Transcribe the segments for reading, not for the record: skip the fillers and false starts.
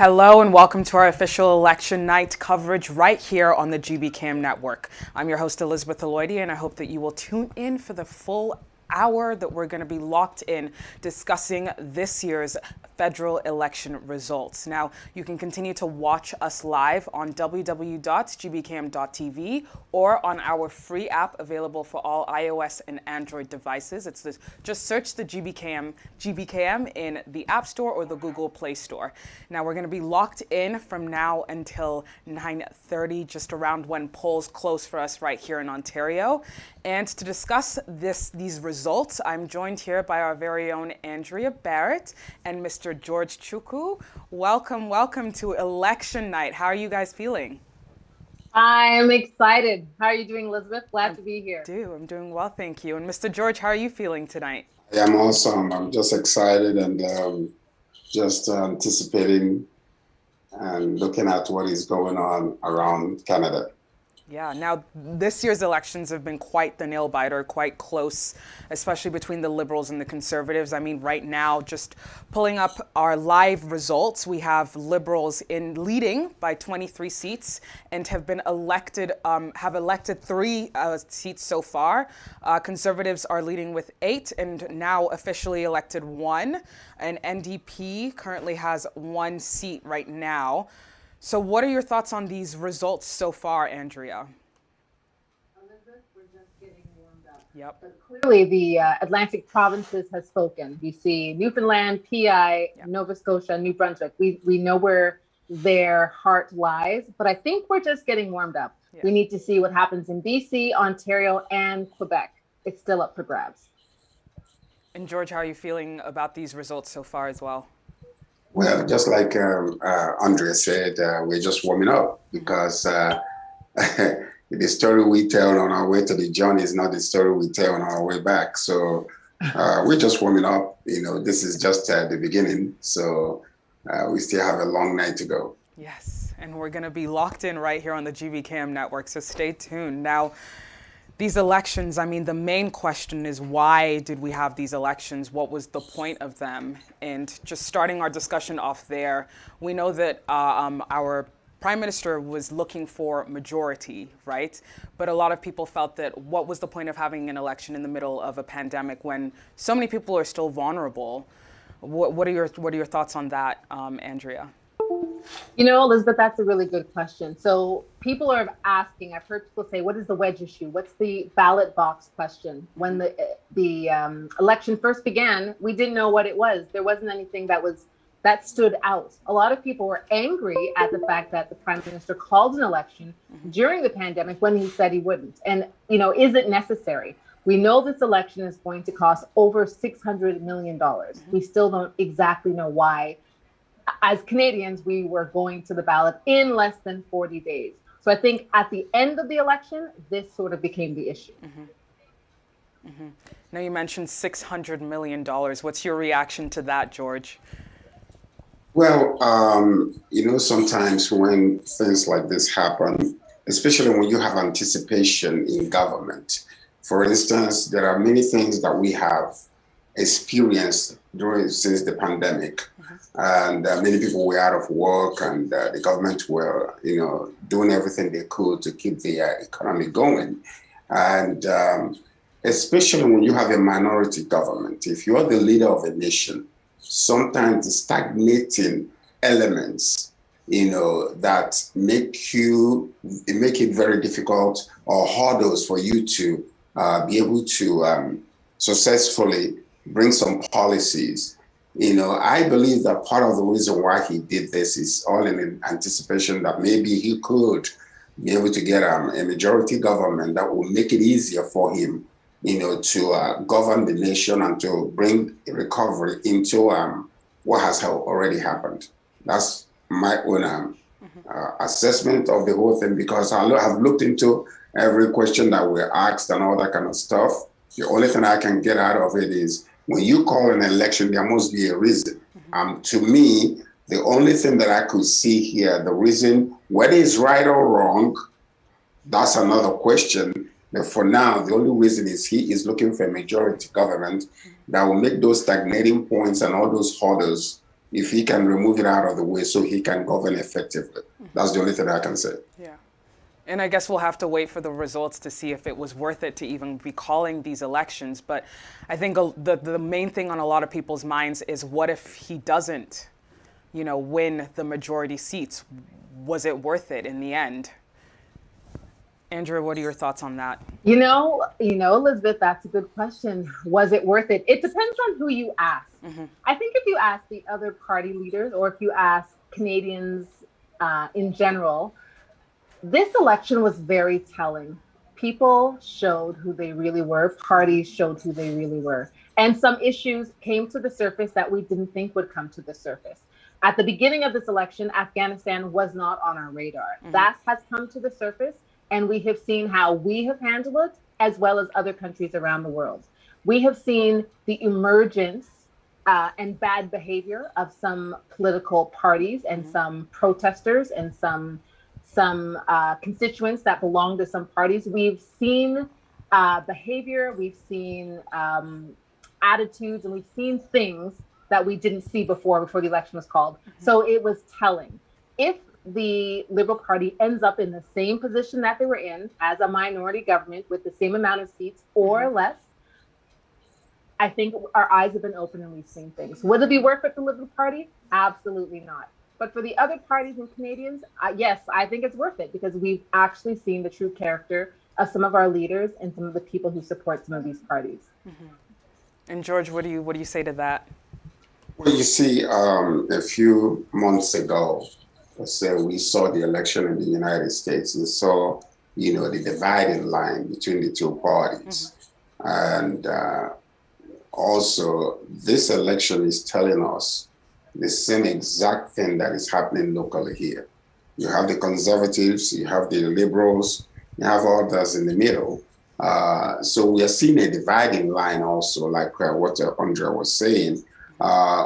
Hello and welcome to our official election night coverage right here on the GBCAM network. I'm your host Elizabeth Aloidi, and I hope that you will tune in for the full hour that we're going to be locked in discussing this year's federal election results. Now, you can continue to watch us live on www.gbcam.tv or on our free app available for all iOS and Android devices. Just search the GBCAM in the App Store or the Google Play Store. Now, we're going to be locked in from now until 9:30, just around when polls close for us right here in Ontario. And to discuss these results, I'm joined here by our very own Andrea Barrett and Mr. George Chukwu. Welcome to election night. How are you guys feeling? I'm excited. How are you doing, Elizabeth? Glad to be here. I'm doing well, thank you. And Mr. George, how are you feeling tonight? I'm awesome. I'm just excited and just anticipating and looking at what is going on around Canada. Yeah, now this year's elections have been quite the nail biter, quite close, especially between the Liberals and the Conservatives. I mean, right now, just pulling up our live results, we have Liberals in leading by 23 seats and have elected 3 seats so far. Conservatives are leading with 8 and now officially elected 1. And NDP currently has 1 seat right now. So what are your thoughts on these results so far, Andrea? Elizabeth, we're just getting warmed up. Yep. But clearly, the Atlantic provinces has spoken. BC, Newfoundland, PI, Yep. Nova Scotia, New Brunswick. We know where their heart lies, but I think we're just getting warmed up. Yeah. We need to see what happens in BC, Ontario, and Quebec. It's still up for grabs. And George, how are you feeling about these results so far as well? Well, just like Andrea said, we're just warming up because the story we tell on our way to the journey is not the story we tell on our way back. So we're just warming up. You know, this is just the beginning. So we still have a long night to go. Yes, and we're going to be locked in right here on the GBCAM network, so stay tuned. Now, these elections, I mean, the main question is why did we have these elections? What was the point of them? And just starting our discussion off there, we know that our Prime Minister was looking for majority, right? But a lot of people felt that what was the point of having an election in the middle of a pandemic when so many people are still vulnerable? What are your thoughts on that, Andrea? You know, Elizabeth, that's a really good question. So people are asking, I've heard people say, what is the wedge issue? What's the ballot box question? When the election first began, we didn't know what it was. There wasn't anything that stood out. A lot of people were angry at the fact that the Prime Minister called an election during the pandemic when he said he wouldn't. And, you know, is it necessary? We know this election is going to cost over $600 million. We still don't exactly know why. As Canadians, we were going to the ballot in less than 40 days. So I think at the end of the election, this sort of became the issue. Now, you mentioned $600 million. What's your reaction to that, George? Well, you know, sometimes when things like this happen, especially when you have anticipation in government, for instance, there are many things that we have experienced since the pandemic. And many people were out of work, and the government were, you know, doing everything they could to keep the economy going. And especially when you have a minority government, if you're the leader of a nation, sometimes the stagnating elements, you know, that make it very difficult or hurdles for you to be able to successfully bring some policies. You know, I believe that part of the reason why he did this is all in anticipation that maybe he could be able to get a majority government that will make it easier for him, you know, to govern the nation and to bring recovery into what has already happened. That's my own assessment of the whole thing, because I have looked into every question that we're asked and all that kind of stuff. The only thing I can get out of it is when you call an election, there must be a reason. To me, the only thing that I could see here, the reason, whether it's right or wrong, that's another question. But for now, the only reason is he is looking for a majority government that will make those stagnating points and all those hurdles, if he can remove it out of the way so he can govern effectively. That's the only thing I can say. Yeah. And I guess we'll have to wait for the results to see if it was worth it to even be calling these elections. But I think the main thing on a lot of people's minds is, what if he doesn't, win the majority seats? Was it worth it in the end? Andrew, what are your thoughts on that? Elizabeth, that's a good question. Was it worth it? It depends on who you ask. I think if you ask the other party leaders, or if you ask Canadians in general, this election was very telling. People showed who they really were. Parties showed who they really were. And some issues came to the surface that we didn't think would come to the surface. At the beginning of this election, Afghanistan was not on our radar. That has come to the surface, and we have seen how we have handled it, as well as other countries around the world. We have seen the emergence and bad behavior of some political parties and some protesters and some constituents that belong to some parties. We've seen behavior, we've seen attitudes, and we've seen things that we didn't see before the election was called. So it was telling. If the Liberal Party ends up in the same position that they were in, as a minority government with the same amount of seats or less, I think our eyes have been open and we've seen things. Would it be worth it for the Liberal Party? Absolutely not. But for the other parties and Canadians, yes, I think it's worth it, because we've actually seen the true character of some of our leaders and some of the people who support some of these parties. And George, what do you say to that? Well, you see, a few months ago, we saw the election in the United States and saw, the dividing line between the two parties. And also, this election is telling us the same exact thing that is happening locally here. You have the conservatives, you have the liberals, you have others in the middle. So we are seeing a dividing line also, like what Andrea was saying.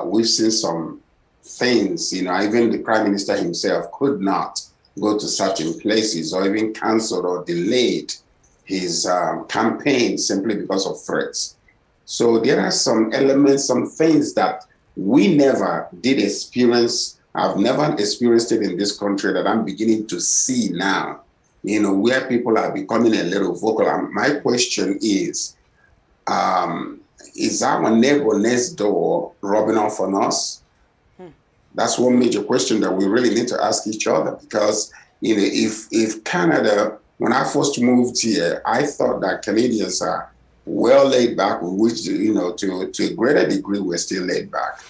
We've seen some things, even the Prime Minister himself could not go to certain places, or even canceled or delayed his campaign simply because of threats. So there are some elements, some things that we never did experience. I've never experienced it in this country that I'm beginning to see now, where people are becoming a little vocal. And my question is our neighbor next door rubbing off on us? That's one major question that we really need to ask each other, because if Canada, when I first moved here, I thought that Canadians are well laid back, which to a greater degree we're still laid back.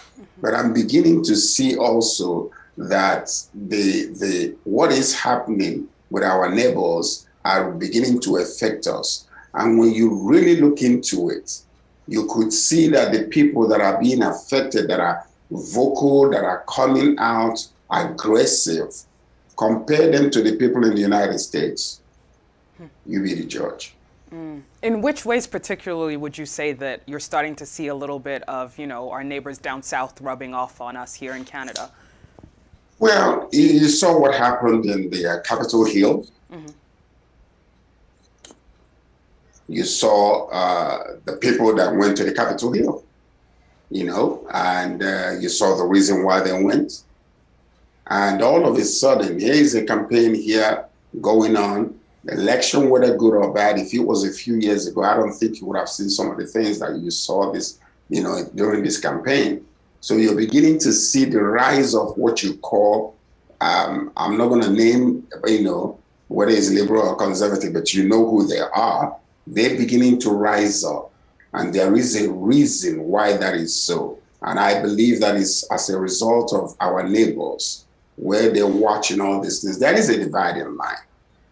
But I'm beginning to see also that the what is happening with our neighbors are beginning to affect us. And when you really look into it, you could see that the people that are being affected, that are vocal, that are coming out aggressive, compare them to the people in the United States. You be the judge. In which ways particularly would you say that you're starting to see a little bit of, our neighbors down south rubbing off on us here in Canada? Well, you saw what happened in the Capitol Hill. You saw the people that went to the Capitol Hill, and you saw the reason why they went. And all of a sudden, here is a campaign here going on. The election, whether good or bad, if it was a few years ago, I don't think you would have seen some of the things that you saw during this campaign. So you're beginning to see the rise of what you call, I'm not going to name, whether it's liberal or conservative, but you know who they are. They're beginning to rise up. And there is a reason why that is so. And I believe that is as a result of our neighbors, where they're watching all these things. That is a dividing line.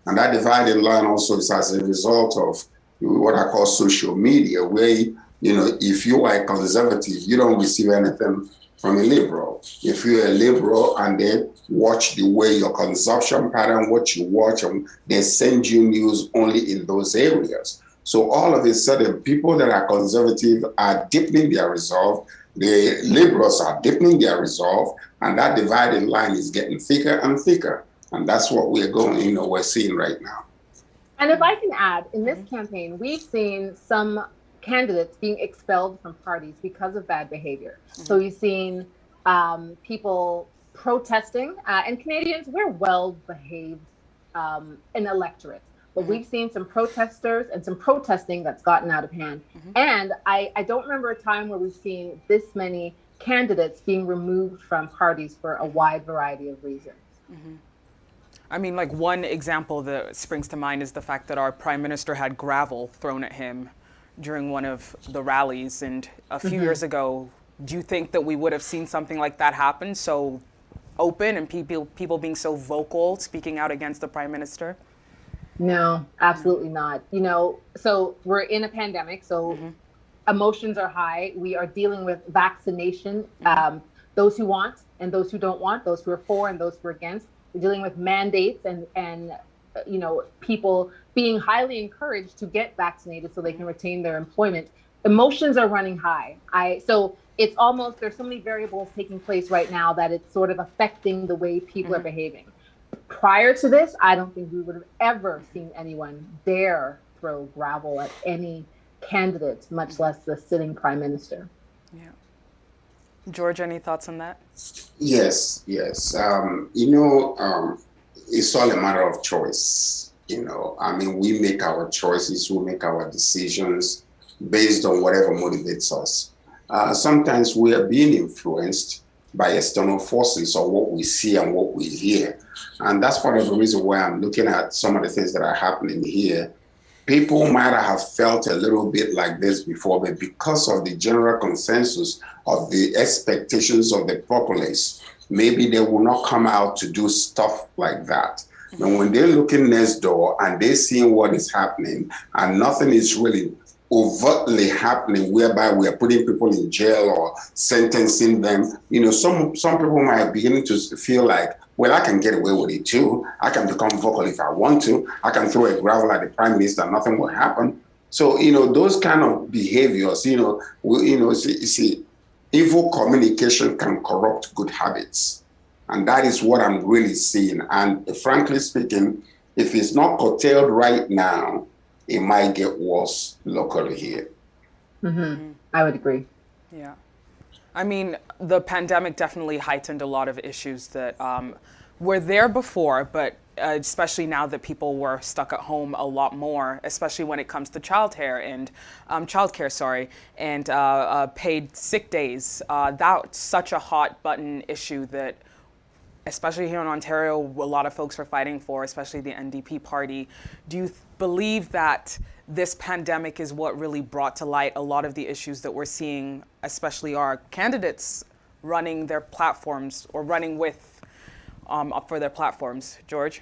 And that dividing line also is as a result of what I call social media, where, if you are a conservative, you don't receive anything from a liberal. If you're a liberal and they watch the way your consumption pattern, what you watch, and they send you news only in those areas. So all of a sudden, people that are conservative are deepening their resolve. The liberals are deepening their resolve, and that dividing line is getting thicker and thicker. And that's what we're seeing right now. And if I can add, in this campaign, we've seen some candidates being expelled from parties because of bad behavior. So we've seen people protesting, and Canadians, we're well behaved in electorate. But we've seen some protesters and some protesting that's gotten out of hand. And I don't remember a time where we've seen this many candidates being removed from parties for a wide variety of reasons. I mean, like one example that springs to mind is the fact that our prime minister had gravel thrown at him during one of the rallies. And a few years ago, do you think that we would have seen something like that happen, so open and people being so vocal, speaking out against the prime minister? No, absolutely not. You know, so we're in a pandemic, so emotions are high. We are dealing with vaccination, those who want and those who don't want, those who are for and those who are against. We're dealing with mandates and you know, people being highly encouraged to get vaccinated so they can retain their employment. Emotions are running high. So it's almost, there's so many variables taking place right now that it's sort of affecting the way people are behaving. Prior to this, I don't think we would have ever seen anyone dare throw gravel at any candidate, much less the sitting prime minister. Yeah. George, any thoughts on that? Yes. You know, it's all a matter of choice. You know, I mean, we make our choices, we make our decisions based on whatever motivates us. Sometimes we are being influenced by external forces or what we see and what we hear. And that's part of the reason why I'm looking at some of the things that are happening here. People might have felt a little bit like this before, but because of the general consensus of the expectations of the populace, maybe they will not come out to do stuff like that. And when they're looking next door and they're seeing what is happening and nothing is really overtly happening, whereby we are putting people in jail or sentencing them, you know, some people might begin to feel like, well, I can get away with it too. I can become vocal if I want to. I can throw a gravel at the prime minister, nothing will happen. So, you know, those kind of behaviors, see, evil communication can corrupt good habits. And that is what I'm really seeing. And frankly speaking, if it's not curtailed right now, it might get worse locally here. I would agree. Yeah. I mean, the pandemic definitely heightened a lot of issues that were there before, but especially now that people were stuck at home a lot more, especially when it comes to childcare and paid sick days. That's such a hot button issue that, especially here in Ontario, a lot of folks are fighting for, especially the NDP party. Do you believe that this pandemic is what really brought to light a lot of the issues that we're seeing, especially our candidates running their platforms or running with up for their platforms? George?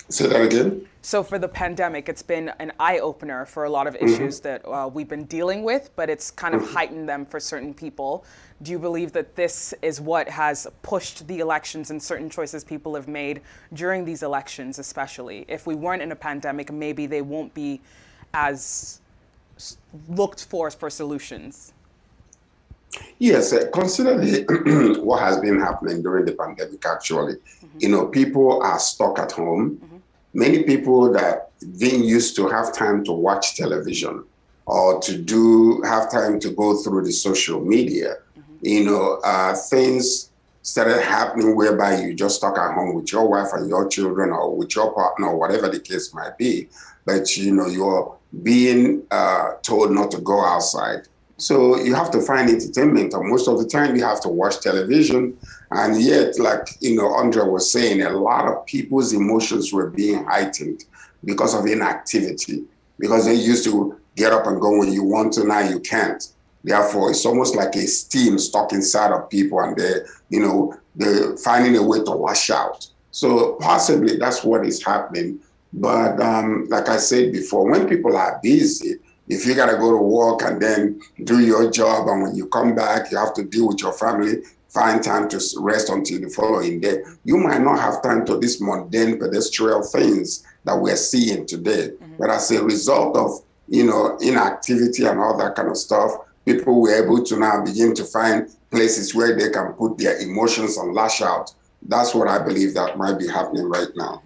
Say that again? So for the pandemic, it's been an eye-opener for a lot of issues that we've been dealing with, but it's kind of heightened them for certain people. Do you believe that this is what has pushed the elections and certain choices people have made during these elections, especially? If we weren't in a pandemic, maybe they won't be as looked for solutions. Yes, consider what has been happening during the pandemic, actually. You know, people are stuck at home. Many people that didn't used to have time to watch television or to have time to go through the social media, you know, things started happening whereby you just stuck at home with your wife and your children or with your partner or whatever the case might be. But, you know, you're being told not to go outside. So you have to find entertainment, and most of the time you have to watch television. And yet, like, you know, Andrea was saying, a lot of people's emotions were being heightened because of inactivity, because they used to get up and go when you want to, now you can't. Therefore, it's almost like a steam stuck inside of people, and they're finding a way to lash out. So possibly that's what is happening. But like I said before, when people are busy, if you got to go to work and then do your job, and when you come back, you have to deal with your family, find time to rest until the following day, you might not have time to these mundane pedestrian things that we're seeing today. But as a result of, you know, inactivity and all that kind of stuff, people were able to now begin to find places where they can put their emotions and lash out. That's what I believe that might be happening right now.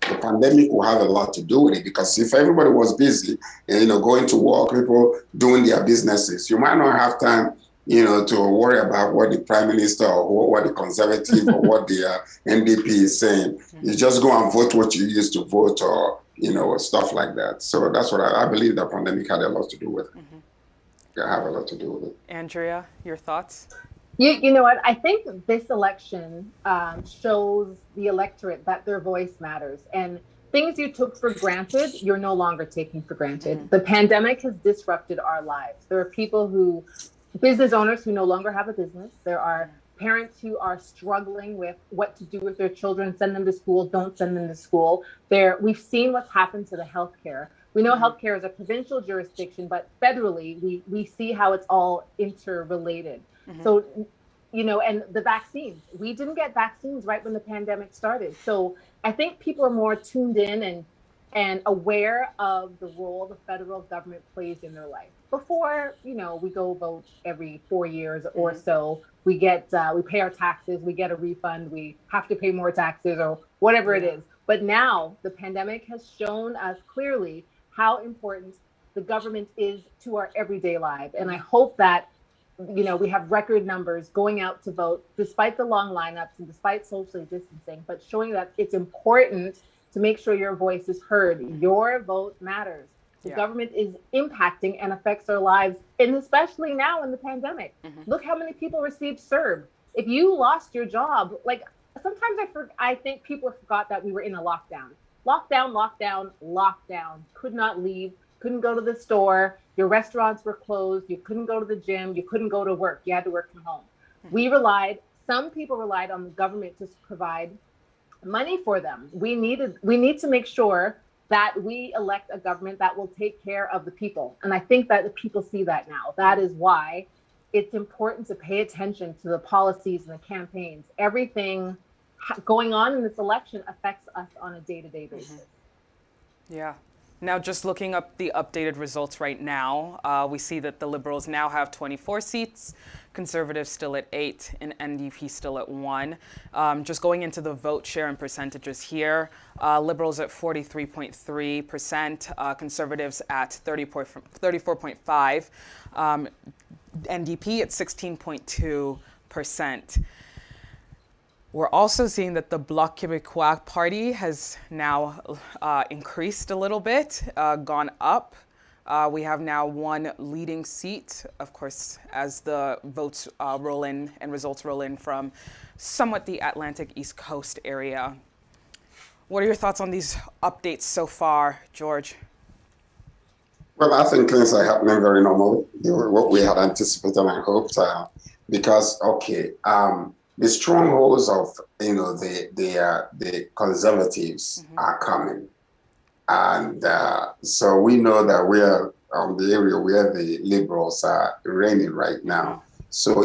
The pandemic will have a lot to do with it, because if everybody was busy and, you know, going to work, people doing their businesses, you might not have time to worry about what the prime minister or what the conservative or what the NDP is saying. You just go and vote what you used to vote, or stuff like that. So that's what I believe the pandemic had a lot to do with it. Yeah, have a lot to do with it. Andrea, your thoughts? You know what? I think this election shows the electorate that their voice matters, and things you took for granted, you're no longer taking for granted. The pandemic has disrupted our lives. There are business owners who no longer have a business. There are parents who are struggling with what to do with their children, send them to school, don't send them to school. We've seen what's happened to the healthcare. We know healthcare is a provincial jurisdiction, but federally, we see how it's all interrelated. So, and the vaccines, we didn't get vaccines right when the pandemic started. So I think people are more tuned in and aware of the role the federal government plays in their life. Before, we go vote every 4 years or so, we pay our taxes, we get a refund, we have to pay more taxes or whatever it is. But now the pandemic has shown us clearly how important the government is to our everyday life. And I hope that we have record numbers going out to vote despite the long lineups and despite socially distancing, but showing that it's important to make sure your voice is heard. Your vote matters. The government is impacting and affects our lives, and especially now in the pandemic. Look how many people received CERB. If you lost your job, like sometimes I think people forgot that we were in a lockdown. Lockdown. Could not leave, couldn't go to the store. Your restaurants were closed. You couldn't go to the gym. You couldn't go to work. You had to work from home. Some people relied on the government to provide money for them. We need to make sure that we elect a government that will take care of the people. And I think that the people see that now. That is why it's important to pay attention to the policies and the campaigns. Everything going on in this election affects us on a day-to-day basis. Yeah. Now, just looking up the updated results right now, we see that the Liberals now have 24 seats, Conservatives still at 8, and NDP still at 1. Just going into the vote share and percentages here, Liberals at 43.3%, Conservatives at 34.5%, NDP at 16.2%. We're also seeing that the Bloc Québécois party has now increased a little bit, gone up. We have now one leading seat, of course, as the votes roll in and results roll in from somewhat the Atlantic East Coast area. What are your thoughts on these updates so far, George? Well, I think things are happening very normally. What we had anticipated and hoped, because the strongholds of the conservatives are coming, and so we know that we are the area where the liberals are reigning right now. So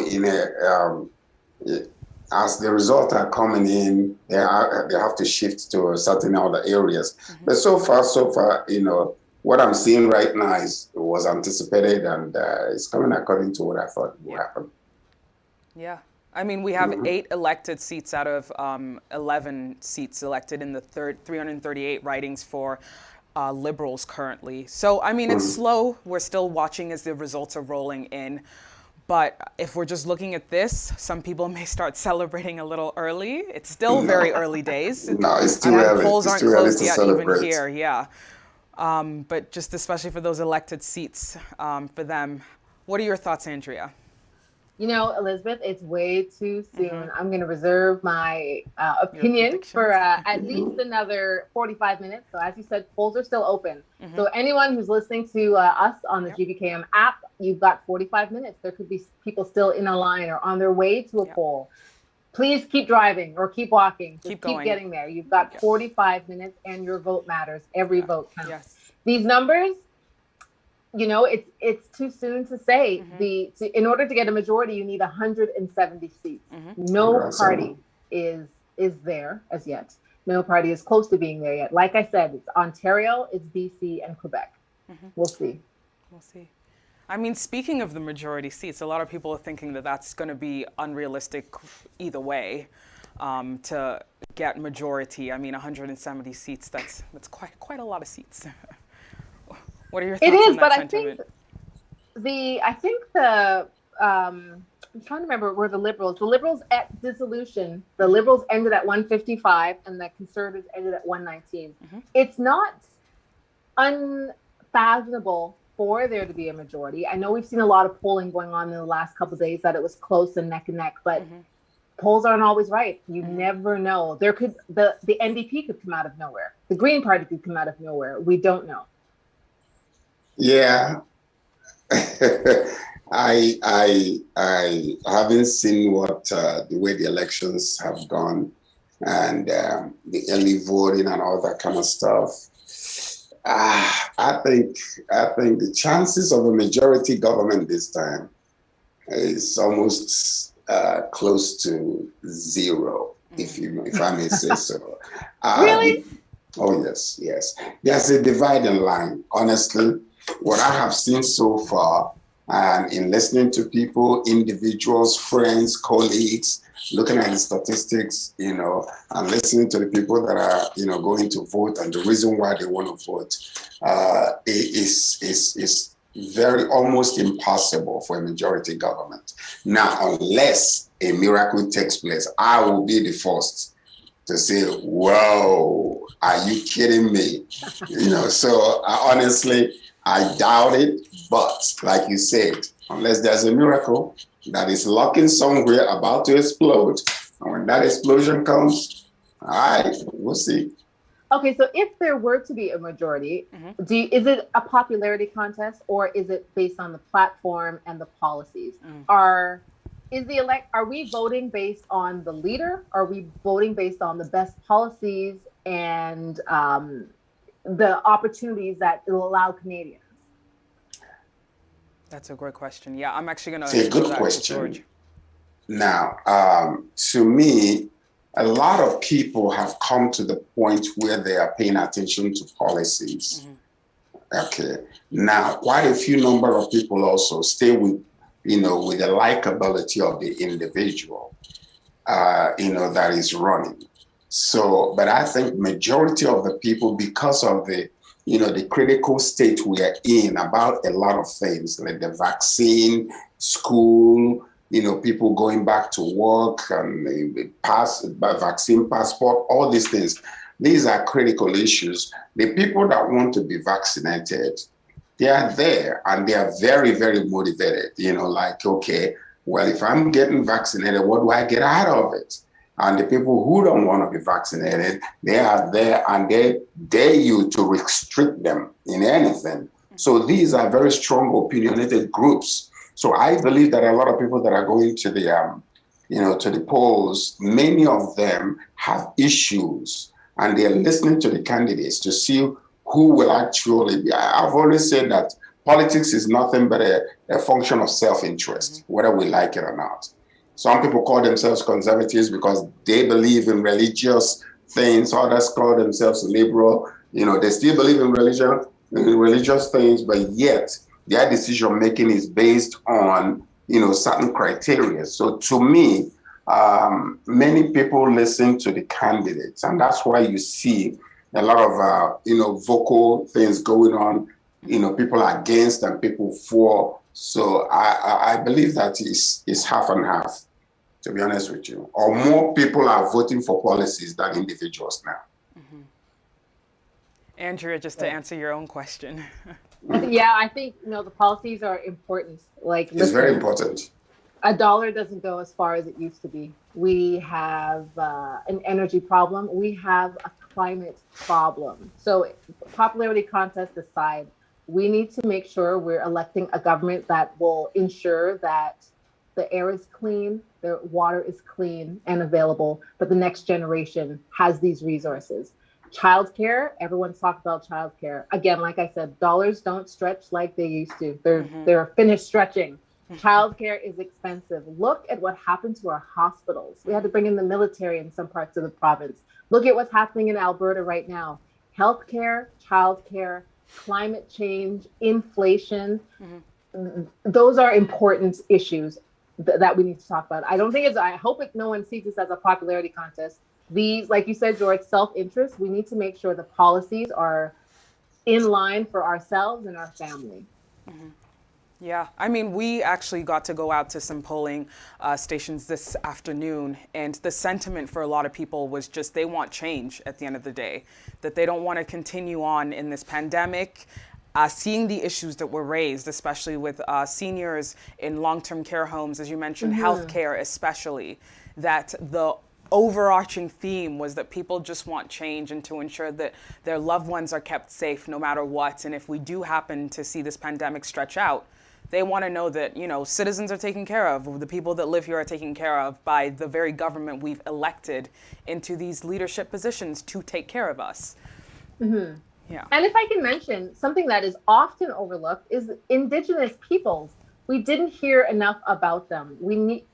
as the results are coming in, they have to shift to certain other areas. But so far, what I'm seeing right now was anticipated, and it's coming according to what I thought would happen. Yeah. I mean, we have 8 elected seats out of 11 seats elected in the 338 ridings for Liberals currently. So, I mean, it's slow. We're still watching as the results are rolling in. But if we're just looking at this, some people may start celebrating a little early. It's still very early days. No, it's too early. Polls it's aren't too closed early yet, to celebrate. even here. Yeah. But just especially for those elected seats, for them. What are your thoughts, Andrea? Elizabeth, it's way too soon. I'm going to reserve my opinion for at least another 45 minutes. So as you said, polls are still open. So anyone who's listening to us on the GBKM app, you've got 45 minutes. There could be people still in a line or on their way to a poll. Please keep driving or keep walking. Just keep getting there. You've got 45 minutes and your vote matters. Every vote counts. Yes. These numbers, it's too soon to say. In order to get a majority, you need 170 seats. No party is there as yet. No party is close to being there yet. Like I said, it's Ontario, it's BC, and Quebec. We'll see. We'll see. I mean, speaking of the majority seats, a lot of people are thinking that that's going to be unrealistic either way to get majority. I mean, 170 seats, that's quite a lot of seats. What are your thoughts on that sentiment? I think the I'm trying to remember where the liberals at dissolution, the liberals ended at 155 and the conservatives ended at 119. It's not unfathomable for there to be a majority. I know we've seen a lot of polling going on in the last couple of days that it was close and neck, but polls aren't always right. You never know. There could the NDP could come out of nowhere. The Green Party could come out of nowhere. We don't know. Yeah. I haven't seen what the way the elections have gone and the early voting and all that kind of stuff. I think the chances of a majority government this time is almost close to zero, if I may say so. Really? Oh yes. There's a dividing line. Honestly, what I have seen so far, and in listening to people, individuals, friends, colleagues, looking at the statistics, and listening to the people that are, going to vote and the reason why they want to vote, it is very almost impossible for a majority government. Now, unless a miracle takes place, I will be the first to say, whoa, are you kidding me? So honestly, I doubt it. But like you said, unless there's a miracle that is lurking somewhere about to explode, and when that explosion comes, all right, we'll see. Okay, so if there were to be a majority, is it a popularity contest or is it based on the platform and the policies? Are we voting based on the leader? Are we voting based on the best policies and the opportunities that it will allow Canadians? That's a great question. Yeah, I'm actually going to. It's a good question. Now, to me, a lot of people have come to the point where they are paying attention to policies. Okay. Now, quite a few number of people also stay with, with the likability of the individual, that is running. So, but I think majority of the people, because of the critical state we are in about a lot of things, like the vaccine, school, people going back to work and the vaccine passport, all these things. These are critical issues. The people that want to be vaccinated, they are there and they are very, very motivated, okay, well, if I'm getting vaccinated, what do I get out of it? And the people who don't want to be vaccinated, they are there and they dare you to restrict them in anything. So these are very strong opinionated groups. So I believe that a lot of people that are going to the, to the polls, many of them have issues and they're listening to the candidates to see who will actually be. I've always said that politics is nothing but a function of self-interest, whether we like it or not. Some people call themselves conservatives because they believe in religious things. Others call themselves liberal. They still believe in religious things, but yet their decision making is based on, certain criteria. So to me, many people listen to the candidates, and that's why you see a lot of, vocal things going on. People are against and people for. So I believe that is half and half, to be honest with you. Or more people are voting for policies than individuals now. Andrea, just to answer your own question. Yeah, I think, the policies are important. It's very important. A dollar doesn't go as far as it used to be. We have an energy problem. We have a climate problem. So popularity contest aside, we need to make sure we're electing a government that will ensure that the air is clean, the water is clean and available, but the next generation has these resources. Childcare, everyone's talked about childcare. Again, like I said, dollars don't stretch like they used to. They're finished stretching. Childcare is expensive. Look at what happened to our hospitals. We had to bring in the military in some parts of the province. Look at what's happening in Alberta right now. Healthcare, childcare, climate change, inflation. Those are important issues that we need to talk about. I hope no one sees this as a popularity contest. These, like you said, George, self-interest, we need to make sure the policies are in line for ourselves and our family. Yeah, I mean, we actually got to go out to some polling stations this afternoon, and the sentiment for a lot of people was just they want change at the end of the day, that they don't want to continue on in this pandemic. Seeing the issues that were raised, especially with seniors in long-term care homes, as you mentioned, healthcare especially, that the overarching theme was that people just want change and to ensure that their loved ones are kept safe no matter what. And if we do happen to see this pandemic stretch out, they want to know that, citizens are taken care of, the people that live here are taken care of by the very government we've elected into these leadership positions to take care of us. Yeah. And if I can mention something that is often overlooked is Indigenous peoples. We didn't hear enough about them. We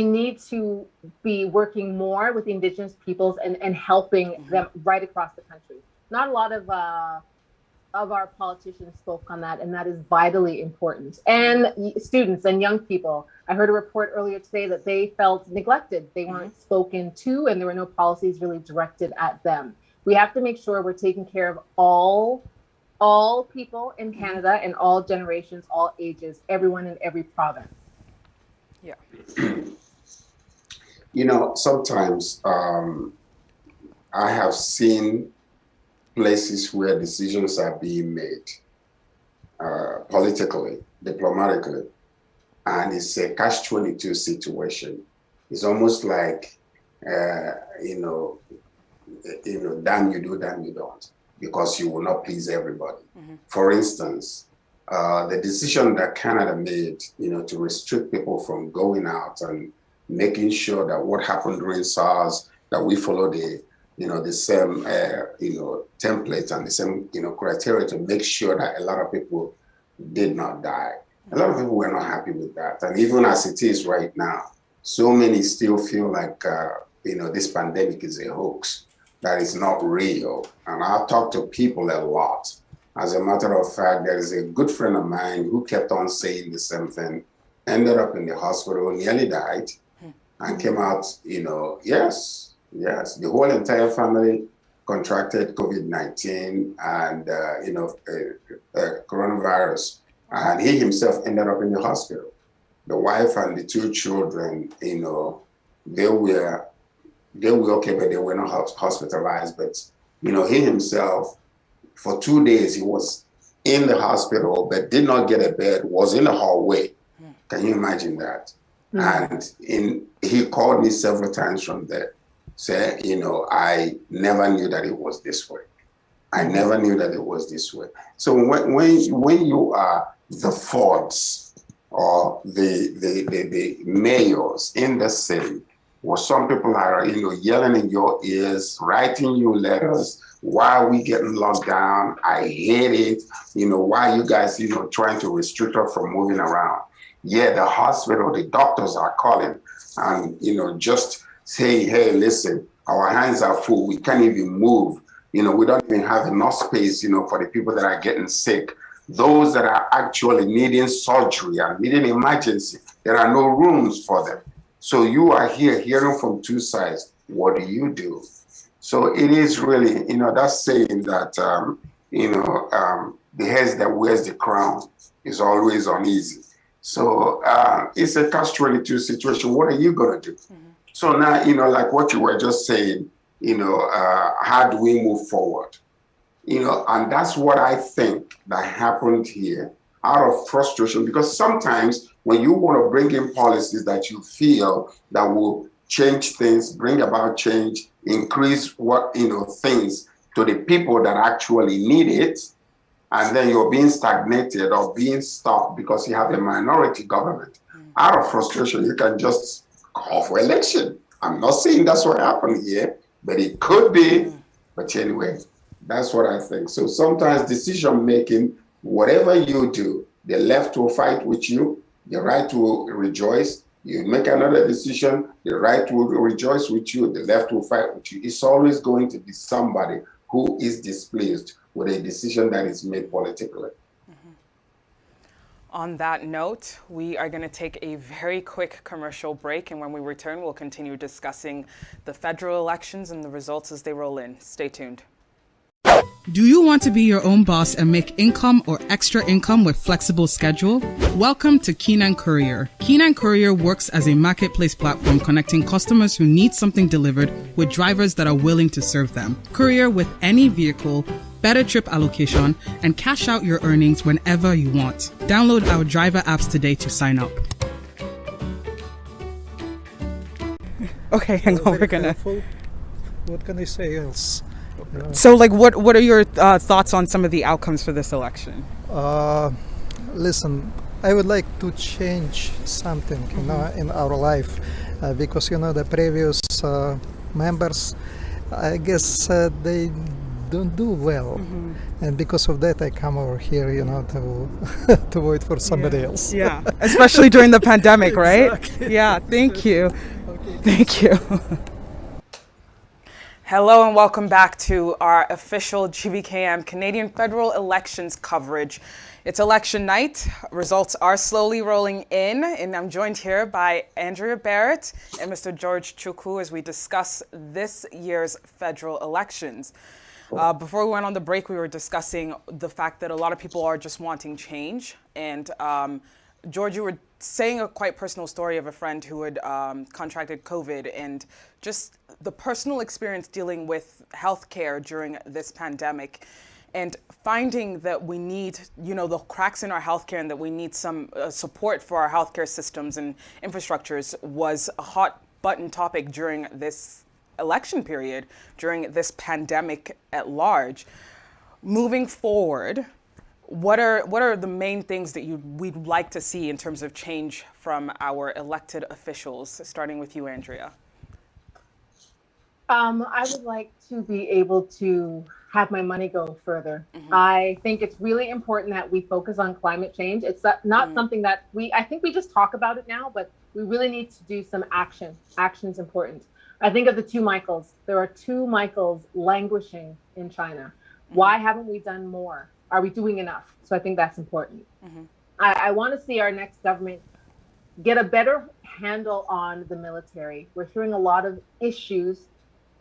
need to be working more with Indigenous peoples and helping them right across the country. Not a lot of our politicians spoke on that, and that is vitally important. And students and young people. I heard a report earlier today that they felt neglected. They weren't spoken to, and there were no policies really directed at them. We have to make sure we're taking care of all people in Canada and all generations, all ages, everyone in every province. Yeah. Sometimes I have seen places where decisions are being made politically, diplomatically, and it's a catch-22 situation. It's almost like, damn you do, damn you don't, because you will not please everybody. For instance, the decision that Canada made, to restrict people from going out and making sure that what happened during SARS, that we follow the same, template and the same, criteria to make sure that a lot of people did not die. A lot of people were not happy with that. And even as it is right now, so many still feel like, this pandemic is a hoax, that is not real. And I've talked to people a lot. As a matter of fact, there is a good friend of mine who kept on saying the same thing, ended up in the hospital, nearly died, and came out, yes, the whole entire family contracted COVID-19 and, coronavirus. And he himself ended up in the hospital. The wife and the two children, they were okay, but they were not hospitalized. But, he himself, for 2 days, he was in the hospital, but did not get a bed, was in the hallway. Can you imagine that? And he called me several times from there, said, I never knew that it was this way. I never knew that it was this way. So when you are the Fords or the mayors in the city, where some people are, yelling in your ears, writing you letters, why are we getting locked down? I hate it. Why are you guys, trying to restrict us from moving around? Yeah, the hospital, the doctors are calling and, just say, hey, listen, our hands are full. We can't even move. We don't even have enough space, for the people that are getting sick. Those that are actually needing surgery and needing emergency, there are no rooms for them. So you are here hearing from two sides. What do you do? So it is really, that saying that, the head that wears the crown is always uneasy. So it's a catch-22 situation. What are you going to do? So now, like what you were just saying, how do we move forward? And that's what I think that happened here out of frustration, because sometimes when you want to bring in policies that you feel that will change things, bring about change, increase things to the people that actually need it, and then you're being stagnated or being stopped because you have a minority government. Out of frustration, you can just call for election. I'm not saying that's what happened here, but it could be. But anyway, that's what I think. So sometimes decision making, whatever you do, the left will fight with you, the right will rejoice. You make another decision, the right will rejoice with you, the left will fight with you. It's always going to be somebody who is displeased with a decision that is made politically. On that note, we are going to take a very quick commercial break, and when we return, we'll continue discussing the federal elections and the results as they roll in. Stay tuned. Do you want to be your own boss and make income or extra income with flexible schedule? Welcome to Keenan Courier. Keenan Courier works as a marketplace platform connecting customers who need something delivered with drivers that are willing to serve them. Courier with any vehicle, better trip allocation, and cash out your earnings whenever you want. Download our driver apps today to sign up. Okay, hang on, we're gonna. Helpful. What can I say else? So, like, what are your thoughts on some of the outcomes for this election? Listen, I would like to change something, in our life, because the previous members, I guess they don't do well, and because of that, I come over here, to to vote for somebody else. Yeah, especially during the pandemic, right? Exactly. Yeah, thank you. Okay. Thank you. Hello and welcome back to our official GBKM Canadian federal elections coverage. It's election night. Results are slowly rolling in, and I'm joined here by Andrea Barrett and Mr. George Chukwu as we discuss this year's federal elections. Before we went on the break, we were discussing the fact that a lot of people are just wanting change. And George, you were saying a quite personal story of a friend who had contracted COVID and just the personal experience dealing with healthcare during this pandemic and finding that we need, the cracks in our healthcare and that we need some support for our healthcare systems and infrastructures was a hot button topic during this election period, during this pandemic at large. Moving forward, what are the main things that we'd like to see in terms of change from our elected officials, starting with you, Andrea? I would like to be able to have my money go further. I think it's really important that we focus on climate change. It's not something that I think we just talk about it now, but we really need to do some action. Action is important. I think of the two Michaels. There are two Michaels languishing in China. Why haven't we done more? Are we doing enough? So I think that's important. I want to see our next government get a better handle on the military. We're hearing a lot of issues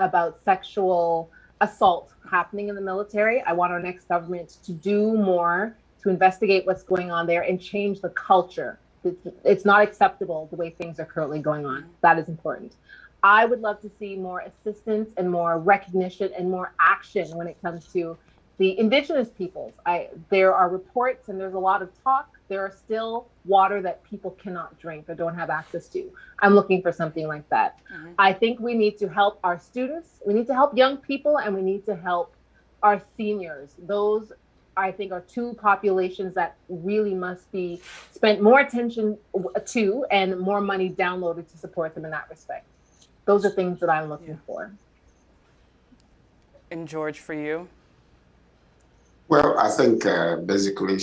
about sexual assault happening in the military. I want our next government to do more to investigate what's going on there and change the culture. It's not acceptable the way things are currently going on. That is important. I would love to see more assistance and more recognition and more action when it comes to the Indigenous peoples. There are reports and there's a lot of talk. There are still water that people cannot drink or don't have access to. I'm looking for something like that. I think we need to help our students. We need to help young people and we need to help our seniors. Those, I think, are two populations that really must be spent more attention to and more money downloaded to support them in that respect. Those are things that I'm looking for. And George, for you? Well, I think basically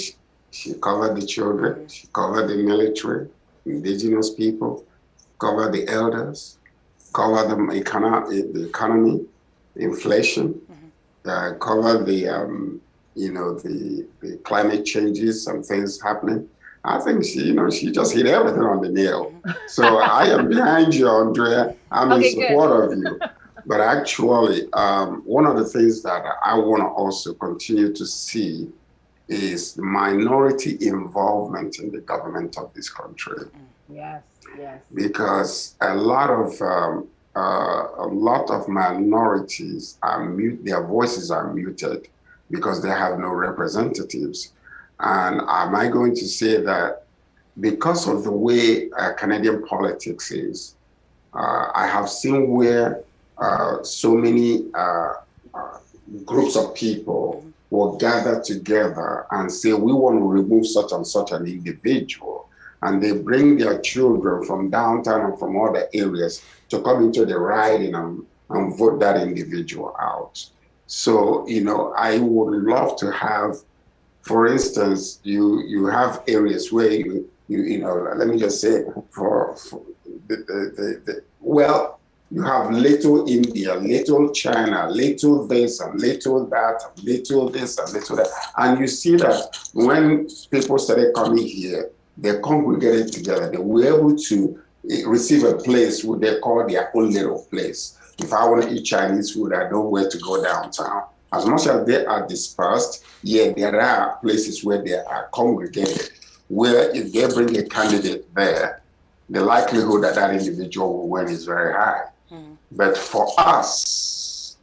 she covered the children, she covered the military, Indigenous people, covered the elders, covered the economy, inflation, covered the climate changes and things happening. I think she just hit everything on the nail. So I am behind you, Andrea. I'm in support of you. But actually, one of the things that I want to also continue to see is minority involvement in the government of this country. Yes. Because a lot of minorities are their voices are muted because they have no representatives. And am I going to say that because of the way Canadian politics is, I have seen where so many groups of people will gather together and say, we want to remove such and such an individual. And they bring their children from downtown and from other areas to come into the riding and vote that individual out. So, I would love to have, for instance, you have areas where let me just say, you have little India, little China, little this and little that, little this and little that. And you see that when people started coming here, they congregated together. They were able to receive a place what they call their own little place. If I want to eat Chinese food, I know where to go downtown. As much as they are dispersed, yeah, there are places where they are congregated, where if they bring a candidate there, the likelihood that that individual will win is very high. But for us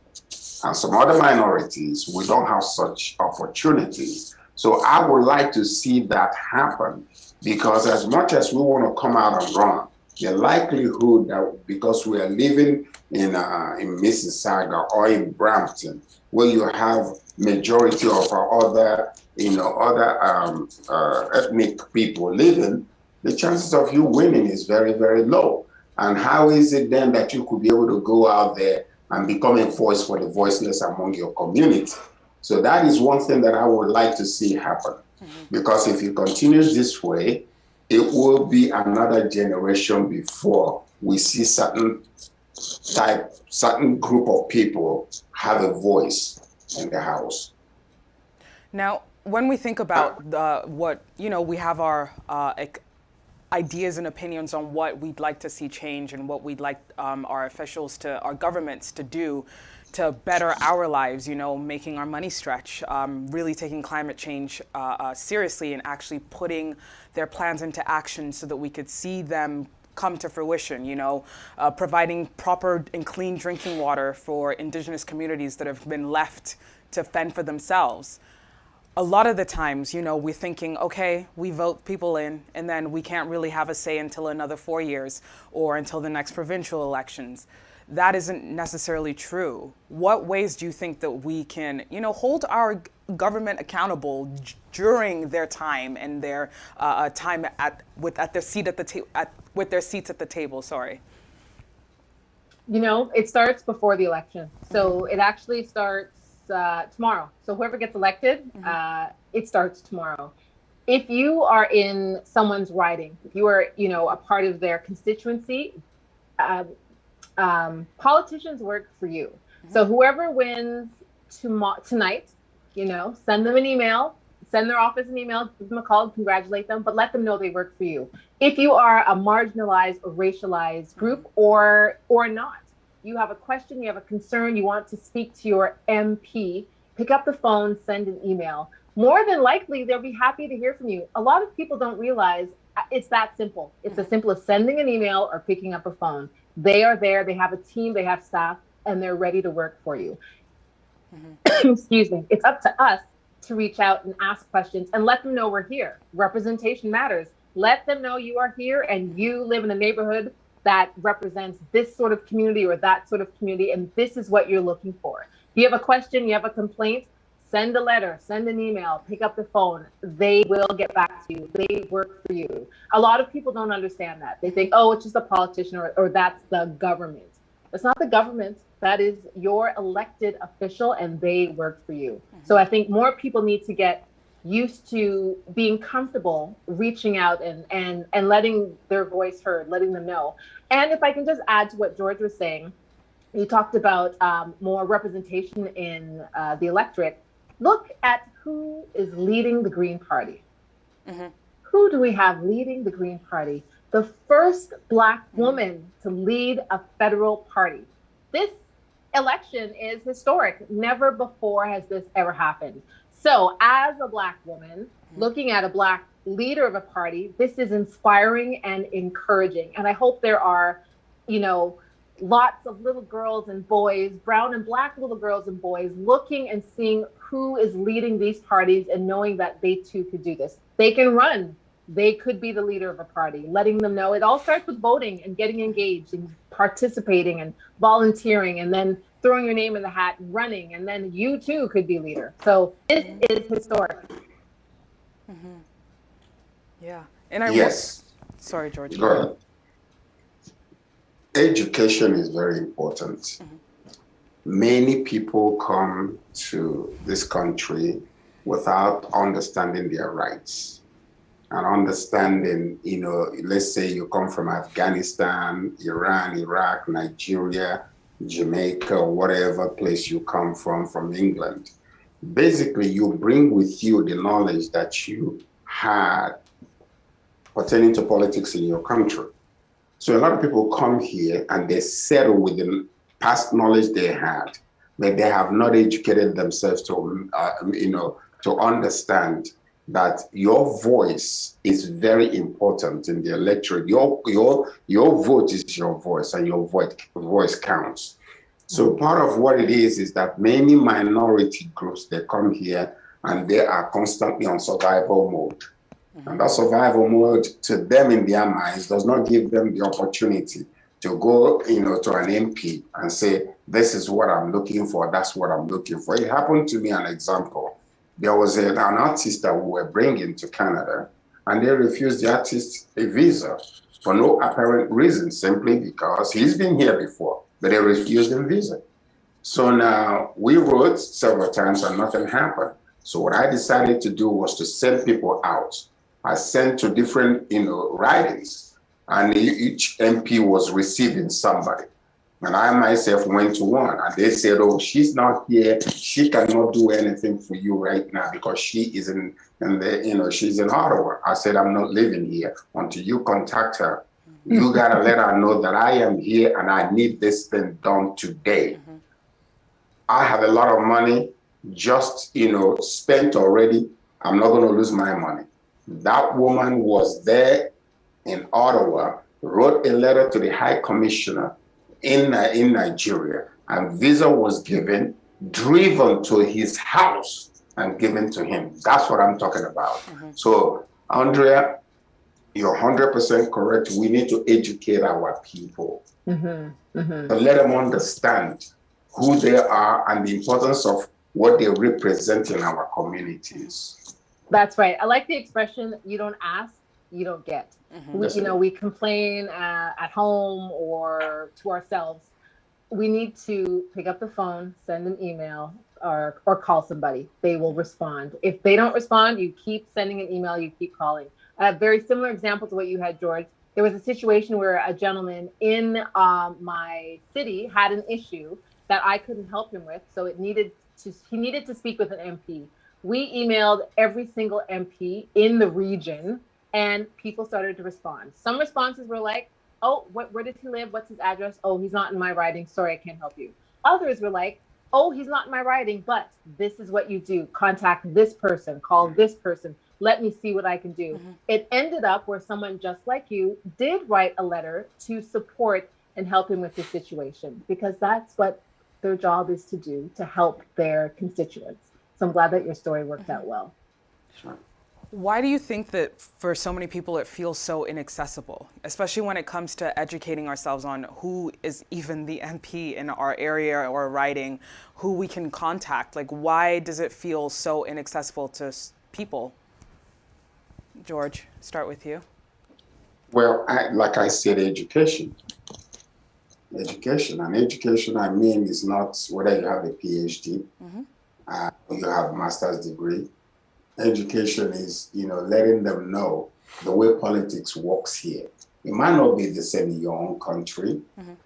and some other minorities, we don't have such opportunities. So I would like to see that happen, because as much as we want to come out and run, the likelihood that because we are living in Mississauga or in Brampton, where you have majority of our other ethnic people living, the chances of you winning is very, very low. And how is it then that you could be able to go out there and become a voice for the voiceless among your community? So that is one thing that I would like to see happen. Because if it continues this way, it will be another generation before we see certain group of people have a voice in the House. Now, when we think about we have our ideas and opinions on what we'd like to see change and what we'd like our governments to do to better our lives, making our money stretch, really taking climate change seriously and actually putting their plans into action so that we could see them come to fruition, providing proper and clean drinking water for indigenous communities that have been left to fend for themselves. A lot of the times, we're thinking, okay, we vote people in and then we can't really have a say until another 4 years or until the next provincial elections. That isn't necessarily true. What ways do you think that we can, hold our government accountable during their time and their time with their seats at the table? Sorry. It starts before the election, so it actually starts tomorrow. So whoever gets elected, it starts tomorrow. If you are in someone's riding, if you are, a part of their constituency, politicians work for you. So whoever wins tonight, send them an email, send their office an email, give them a call, congratulate them, but let them know they work for you. If you are a marginalized or racialized group or not, you have a question, you have a concern, you want to speak to your MP, pick up the phone, send an email. More than likely, they'll be happy to hear from you. A lot of people don't realize it's that simple. It's as simple as sending an email or picking up a phone. They are there, they have a team, they have staff, and they're ready to work for you. Excuse me. It's up to us to reach out and ask questions and let them know we're here. Representation matters. Let them know you are here and you live in a neighborhood that represents this sort of community or that sort of community, and this is what you're looking for. If you have a question, you have a complaint, send a letter, send an email, pick up the phone. They will get back to you. They work for you. A lot of people don't understand that. They think, oh, it's just a politician or that's the government. That's not the government. That is your elected official and they work for you. So I think more people need to get used to being comfortable reaching out and letting their voice heard, letting them know. And if I can just add to what George was saying, he talked about more representation in the electorate. Look at who is leading the Green Party. Who do we have leading the Green Party? The first Black woman to lead a federal party. This election is historic. Never before has this ever happened. So as a Black woman, looking at a Black leader of a party, this is inspiring and encouraging. And I hope there are, lots of little girls and boys, brown and Black little girls and boys, looking and seeing who is leading these parties and knowing that they too could do this. They can run. They could be the leader of a party, letting them know. It all starts with voting and getting engaged and participating and volunteering and then throwing your name in the hat, running, and then you too could be leader. So this is historic. Yeah. And Yes. Sorry, George. Go ahead. Education is very important. Many people come to this country without understanding their rights and understanding, let's say you come from Afghanistan, Iran, Iraq, Nigeria, Jamaica, or whatever place you come from England. Basically, you bring with you the knowledge that you had pertaining to politics in your country. So a lot of people come here and they settle with the past knowledge they had. but they have not educated themselves to, to understand that your voice is very important in the electorate. Your vote is your voice, and your voice counts. So part of what it is that many minority groups, they come here and they are constantly on survival mode. And that survival mode to them in their minds does not give them the opportunity to go, to an MP and say, this is what I'm looking for, that's what I'm looking for. It happened to me, an example. There was an artist that we were bringing to Canada, and they refused the artist a visa for no apparent reason, simply because he's been here before, but they refused him visa. So now we wrote several times and nothing happened. So what I decided to do was to send people out. I sent to different, ridings, and each MP was receiving somebody. And I myself went to one, and they said, oh, she's not here. She cannot do anything for you right now because she is she's in Ottawa. I said, I'm not living here until you contact her. You gotta let her know that I am here and I need this thing done today. I have a lot of money just, spent already. I'm not gonna lose my money. That woman was there in Ottawa, wrote a letter to the High Commissioner in Nigeria, and visa was given, driven to his house and given to him. That's what I'm talking about. So, Andrea, you're 100% correct. We need to educate our people to let them understand who they are and the importance of what they represent in our communities. That's right. I like the expression, you don't ask, you don't get. We complain at home or to ourselves. We need to pick up the phone, send an email, or call somebody. They will respond. If they don't respond, you keep sending an email, you keep calling. A very similar example to what you had, George. There was a situation where a gentleman in my city had an issue that I couldn't help him with. So he needed to speak with an MP. We emailed every single MP in the region, and people started to respond. Some responses were like, oh, where does he live? What's his address? Oh, he's not in my riding. Sorry, I can't help you. Others were like, oh, he's not in my riding, but this is what you do. Contact this person, call this person. Let me see what I can do. It ended up where someone just like you did write a letter to support and help him with the situation, because that's what their job is to do, to help their constituents. So I'm glad that your story worked out well. Sure. Why do you think that for so many people it feels so inaccessible, especially when it comes to educating ourselves on who is even the MP in our area or riding, who we can contact? Like, why does it feel so inaccessible to people? George, start with you. Well, like I said, education. Education, I mean, is not whether you have a PhD, or you have a master's degree. Education is, letting them know the way politics works here. It might not be the same in your own country.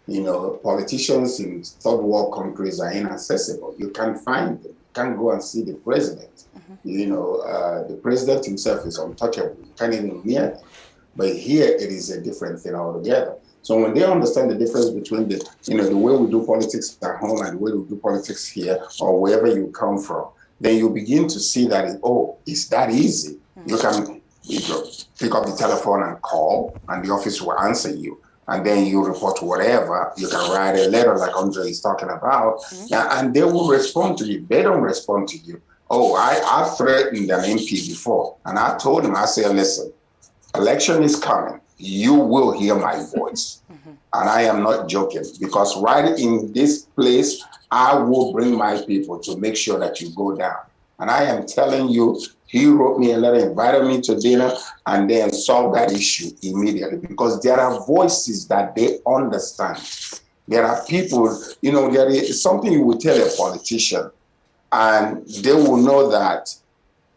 Politicians in third world countries are inaccessible. You can't find them. You can't go and see the president. The president himself is untouchable. You can't even hear him. But here it is a different thing altogether. So when they understand the difference between the way we do politics at home and the way we do politics here or wherever you come from, then you begin to see that, it's that easy. You can pick up the telephone and call, and the office will answer you. And then you report whatever. You can write a letter like Andre is talking about, and they will respond to you. They don't respond to you. Oh, I threatened an MP before, and I told him, I said, listen, election is coming. You will hear my voice. And I am not joking, because right in this place, I will bring my people to make sure that you go down. And I am telling you, he wrote me a letter, invited me to dinner, and then solved that issue immediately, because there are voices that they understand. There are people, there is something you will tell a politician, and they will know that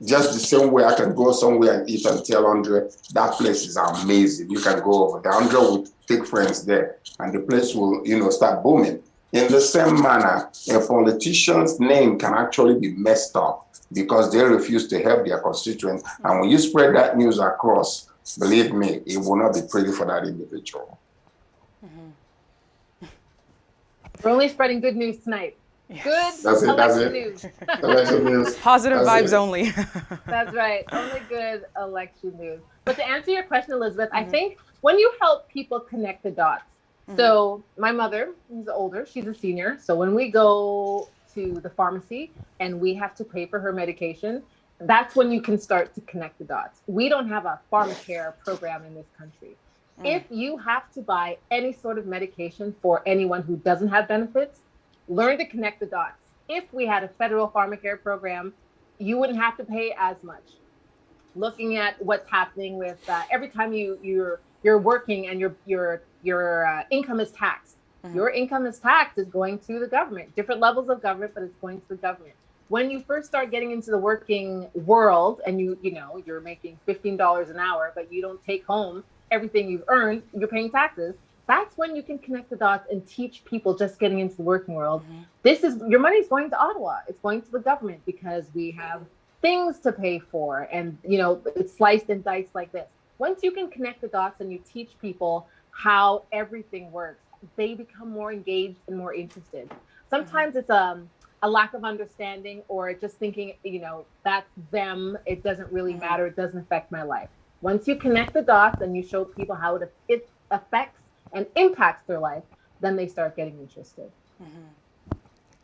just the same way I can go somewhere and eat and tell Andre, that place is amazing. You can go over there. Andre will take friends there, and the place will, start booming. In the same manner, a politician's name can actually be messed up because they refuse to help their constituents. And when you spread that news across, believe me, it will not be pretty for that individual. We're only spreading good news tonight. Good That's it. election news. Election news. Positive That's vibes it. only. That's right. Only good election news. But to answer your question, Elizabeth, I think when you help people connect the dots. So my mother, who's older, she's a senior. So when we go to the pharmacy and we have to pay for her medication, that's when you can start to connect the dots. We don't have a pharmacare program in this country. If you have to buy any sort of medication for anyone who doesn't have benefits, learn to connect the dots. If we had a federal pharmacare program, you wouldn't have to pay as much. Looking at what's happening with every time you're working and your income is taxed, your income is taxed is going to the government. Different levels of government, but it's going to the government. When you first start getting into the working world and you're making $15 an hour, but you don't take home everything you've earned, you're paying taxes. That's when you can connect the dots and teach people just getting into the working world. This is your money's going to Ottawa. It's going to the government because we have things to pay for, and it's sliced and diced like this. Once you can connect the dots and you teach people how everything works, they become more engaged and more interested. Sometimes it's a lack of understanding or just thinking, that's them. It doesn't really matter. It doesn't affect my life. Once you connect the dots and you show people how it affects and impacts their life, then they start getting interested.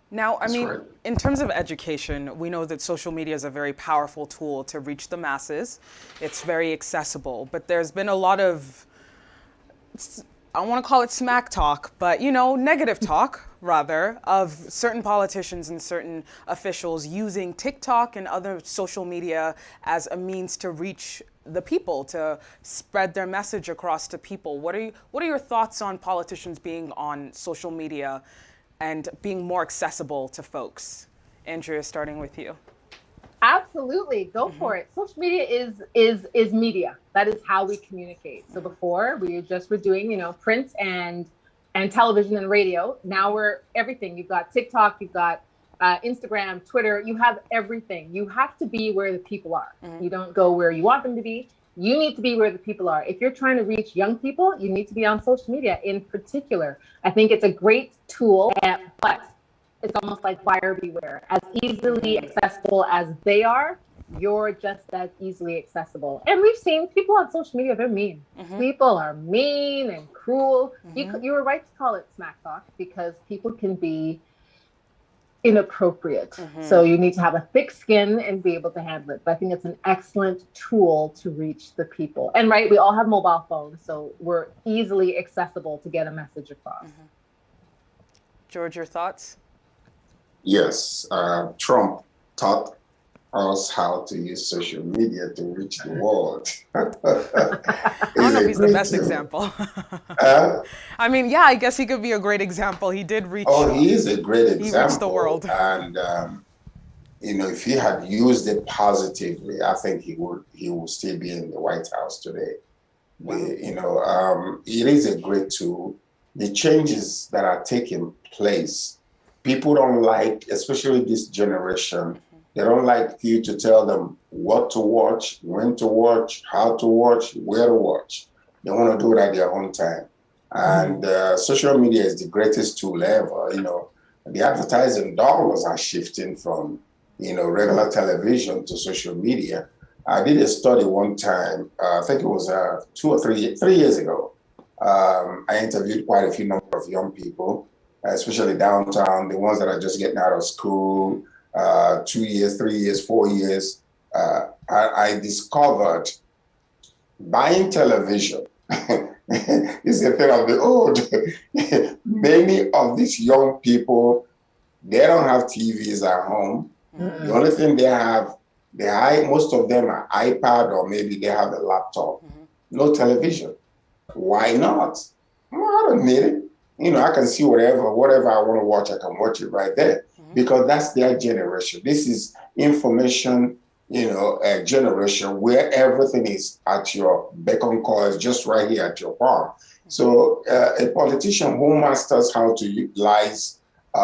Now, I mean, right. in terms of education, we know that social media is a very powerful tool to reach the masses. It's very accessible, but there's been a lot of, I don't want to call it smack talk, but negative talk rather, of certain politicians and certain officials using TikTok and other social media as a means to reach the people, to spread their message across to people. What are your thoughts on politicians being on social media and being more accessible to folks? Andrea, starting with you. Absolutely, go for it. Social media is media. That is how we communicate. So before we were doing print and television and radio. Now we're everything. You've got TikTok, you've got Instagram, Twitter. You have everything. You have to be where the people are. You don't go where you want them to be. You need to be where the people are. If you're trying to reach young people, you need to be on social media in particular. I think it's a great tool, but it's almost like buyer beware. As easily accessible as they are, you're just as easily accessible. And we've seen people on social media, they're mean. People are mean and cruel. You were right to call it smack talk because people can be inappropriate. So you need to have a thick skin and be able to handle it. But I think it's an excellent tool to reach the people. And we all have mobile phones, so we're easily accessible to get a message across. George, your thoughts? Yes, Trump taught us how to use social media to reach the world. I don't know if he's the best example. I mean, yeah, I guess he could be a great example. He did reach. Oh, he is a great example. He reached the world. And if he had used it positively, I think he would still be in the White House today. Wow. It is a great tool. The changes that are taking place, people don't like, especially this generation. They don't like you to tell them what to watch, when to watch, how to watch, where to watch. They want to do it at their own time. And social media is the greatest tool ever. The advertising dollars are shifting from, regular television to social media. I did a study one time, I think it was 2 or 3 years ago. I interviewed quite a few number of young people, especially downtown, the ones that are just getting out of school, 2 years, 3 years, 4 years. I discovered buying television is a thing of the old. Many of these young people, they don't have TVs at home. The only thing they have, most of them are iPad or maybe they have a laptop. No television. Why not? Well, I don't need it. I can see whatever I want to watch, I can watch it right there because that's their generation. This is information, a generation where everything is at your beck and call, is just right here at your palm. So a politician who masters how to utilize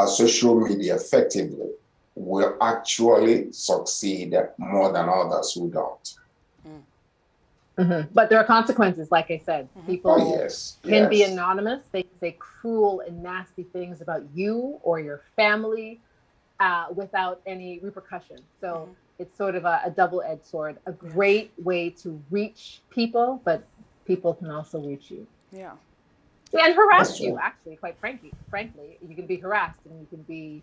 social media effectively will actually succeed more than others who don't. But there are consequences, like I said. People can yes. be anonymous. They can say cruel and nasty things about you or your family. without any repercussion. So it's sort of a double-edged sword, a great way to reach people, but people can also reach you. Yeah. And harass That's you, true. actually, quite frankly, you can be harassed and you can be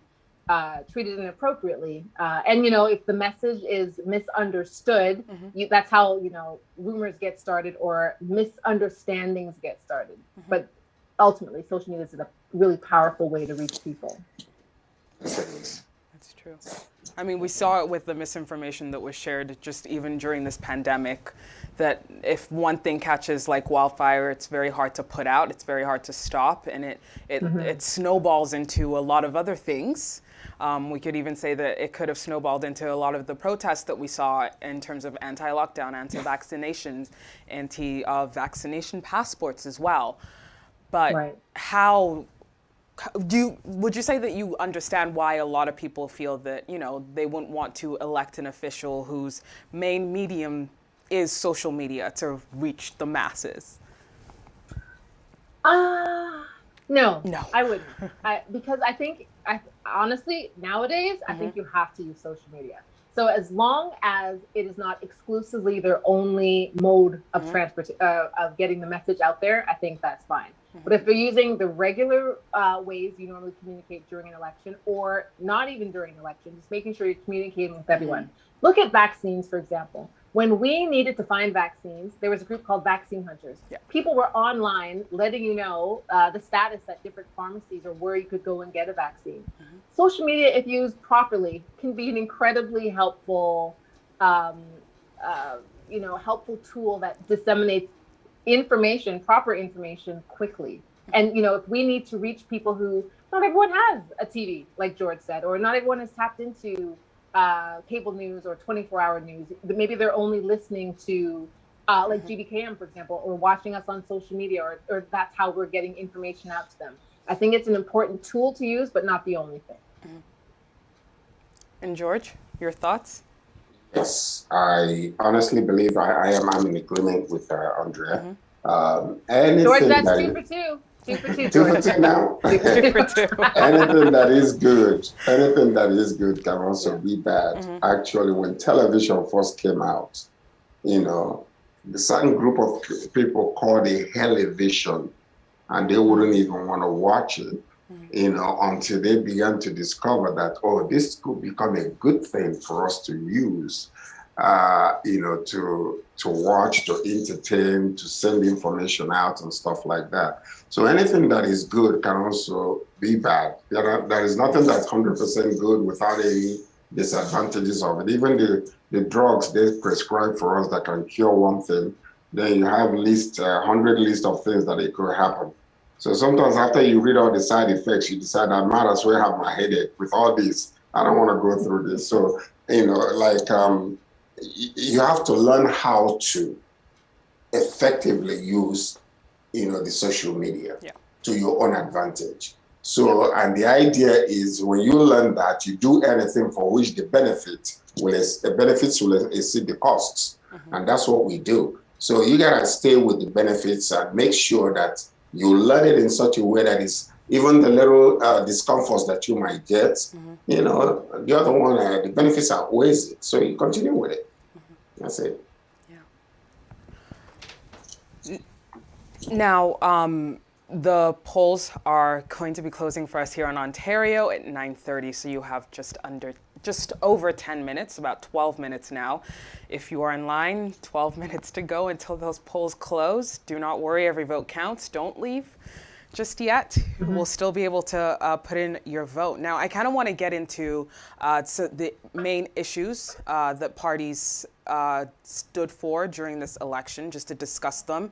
treated inappropriately. And, if the message is misunderstood, that's how, rumors get started or misunderstandings get started. But ultimately, social media is a really powerful way to reach people. That's true. I mean, we saw it with the misinformation that was shared just even during this pandemic, that if one thing catches like wildfire, it's very hard to put out, it's very hard to stop, and it snowballs into a lot of other things. We could even say that it could have snowballed into a lot of the protests that we saw in terms of anti-lockdown, anti-vaccinations, anti-vaccination passports as well. But Right. would you say that you understand why a lot of people feel that, they wouldn't want to elect an official whose main medium is social media to reach the masses? No, No. I wouldn't. Because I think, honestly, nowadays, I think you have to use social media. So as long as it is not exclusively their only mode of of getting the message out there, I think that's fine. But if they're using the regular ways you normally communicate during an election, or not even during an election, just making sure you're communicating with everyone. Look at vaccines, for example. When we needed to find vaccines, there was a group called Vaccine Hunters. Yeah. People were online letting you know the status at different pharmacies or where you could go and get a vaccine. Social media, if used properly, can be an incredibly helpful, helpful tool that disseminates information, proper information, quickly. And if we need to reach people who not everyone has a TV, like George said, or not everyone is tapped into cable news or 24-hour news. Maybe they're only listening to like GBKM, for example, or watching us on social media, or that's how we're getting information out to them. I think it's an important tool to use, but not the only thing. And George, your thoughts? Yes, I honestly believe I'm in agreement with Andrea. Anything George, that's that 2 for 2. 2 for 2, two for George. two now. Anything that is good can also be bad. Actually, when television first came out, the certain group of people called it television, and they wouldn't even want to watch it, until they began to discover that, this could become a good thing for us to use, to watch, to entertain, to send information out and stuff like that. So anything that is good can also be bad. There is nothing that's 100% good without any disadvantages of it. Even the drugs they prescribe for us that can cure one thing, then you have 100 list of things that it could happen. So sometimes after you read all the side effects, you decide I might as well have my headache with all this. I don't want to go through this. So, you have to learn how to effectively use, the social media to your own advantage. So, and the idea is when you learn that, you do anything for which the benefits will exceed the costs. And that's what we do. So you got to stay with the benefits and make sure that you learn it in such a way that is even the little discomforts that you might get, the other one, the benefits outweighs it. So you continue with it. That's it. Yeah. Now, the polls are going to be closing for us here in Ontario at 9:30, so you have just over 10 minutes, about 12 minutes now. If you are in line, 12 minutes to go until those polls close. Do not worry, every vote counts. Don't leave just yet. We'll still be able to put in your vote. Now, I kind of want to get into the main issues that parties stood for during this election, just to discuss them.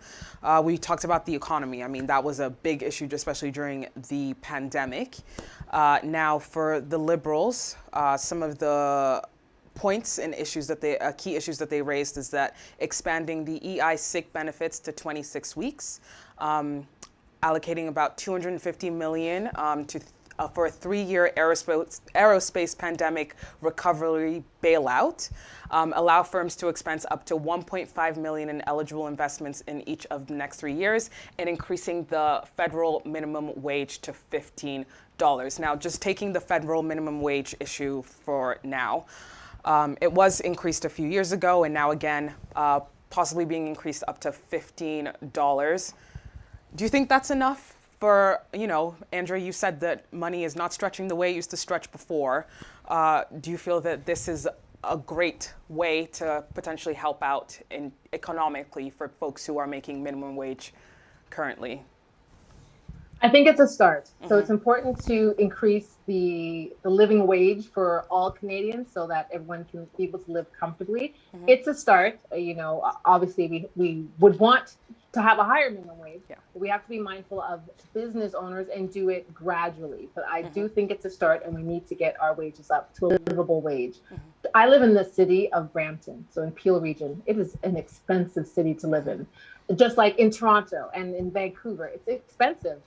We talked about the economy. I mean, that was a big issue, especially during the pandemic. Now, for the Liberals, some of the points and issues that key issues that they raised is that expanding the EI sick benefits to 26 weeks, allocating about $250 million to for a 3-year aerospace pandemic recovery bailout, allow firms to expense up to $1.5 million in eligible investments in each of the next 3 years, and increasing the federal minimum wage to $15. Now, just taking the federal minimum wage issue for now, it was increased a few years ago, and now again, possibly being increased up to $15. Do you think that's enough for, Andrea, you said that money is not stretching the way it used to stretch before. Do you feel that this is a great way to potentially help out economically for folks who are making minimum wage currently? I think it's a start. So it's important to increase the living wage for all Canadians so that everyone can be able to live comfortably. It's a start. Obviously we would want to have a higher minimum wage. Yeah. But we have to be mindful of business owners and do it gradually. But I do think it's a start, and we need to get our wages up to a livable wage. I live in the city of Brampton, so in Peel region. It is an expensive city to live in. Just like in Toronto and in Vancouver, it's expensive.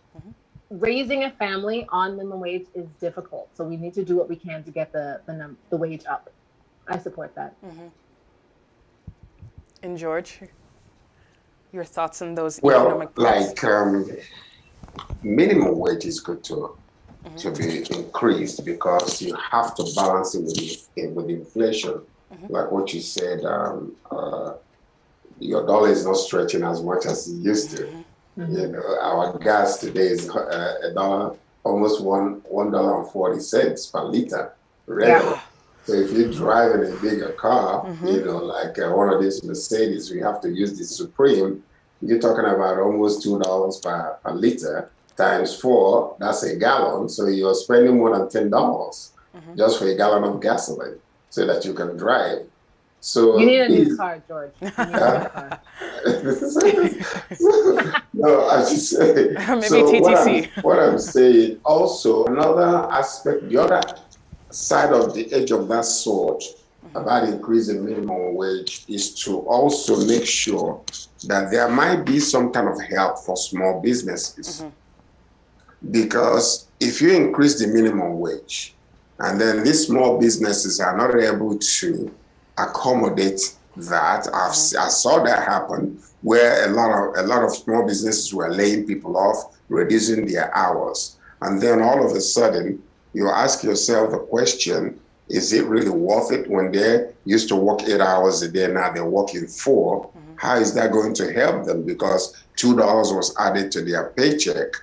Raising a family on minimum wage is difficult. So we need to do what we can to get the wage up. I support that. And George, your thoughts on those Well, economic plans? Minimum wage is good to be increased because you have to balance it with inflation. Like what you said, your dollar is not stretching as much as it used to. Our gas today is $1, almost $1.40 per liter. Regular. So if you're driving a bigger car, like one of these Mercedes, we have to use the Supreme. You're talking about almost $2 per liter times 4. That's a gallon. So you're spending more than $10 just for a gallon of gasoline so that you can drive. So you need a new car, George. You need a new car. No, I should say. Maybe so TTC. What I'm saying, also another aspect, the other side of the edge of that sword about increasing minimum wage is to also make sure that there might be some kind of help for small businesses. Because if you increase the minimum wage and then these small businesses are not able to accommodate that, I saw that happen where a lot of small businesses were laying people off, reducing their hours. And then all of a sudden, you ask yourself the question, is it really worth it when they used to work 8 hours a day, now they're working 4? How is that going to help them? Because $2 was added to their paycheck.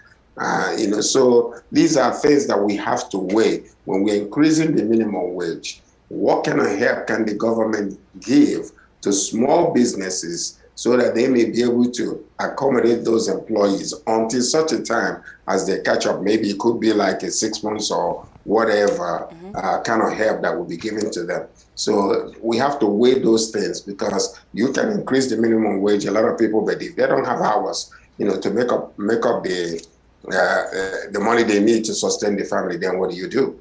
So these are things that we have to weigh when we're increasing the minimum wage. What kind of help can the government give to small businesses so that they may be able to accommodate those employees until such a time as they catch up? Maybe it could be like a 6 months or whatever kind of help that will be given to them. So we have to weigh those things because you can increase the minimum wage, a lot of people, but if they don't have hours, to make up the money they need to sustain the family, then what do?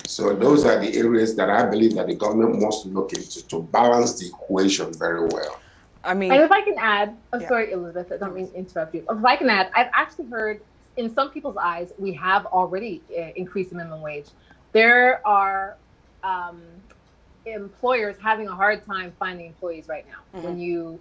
So those are the areas that I believe that the government must look into to balance the equation very well. And if I can add, sorry, Elizabeth, I don't mean to interrupt you. If I can add, I've actually heard in some people's eyes, we have already increased the minimum wage. There are employers having a hard time finding employees right now. When you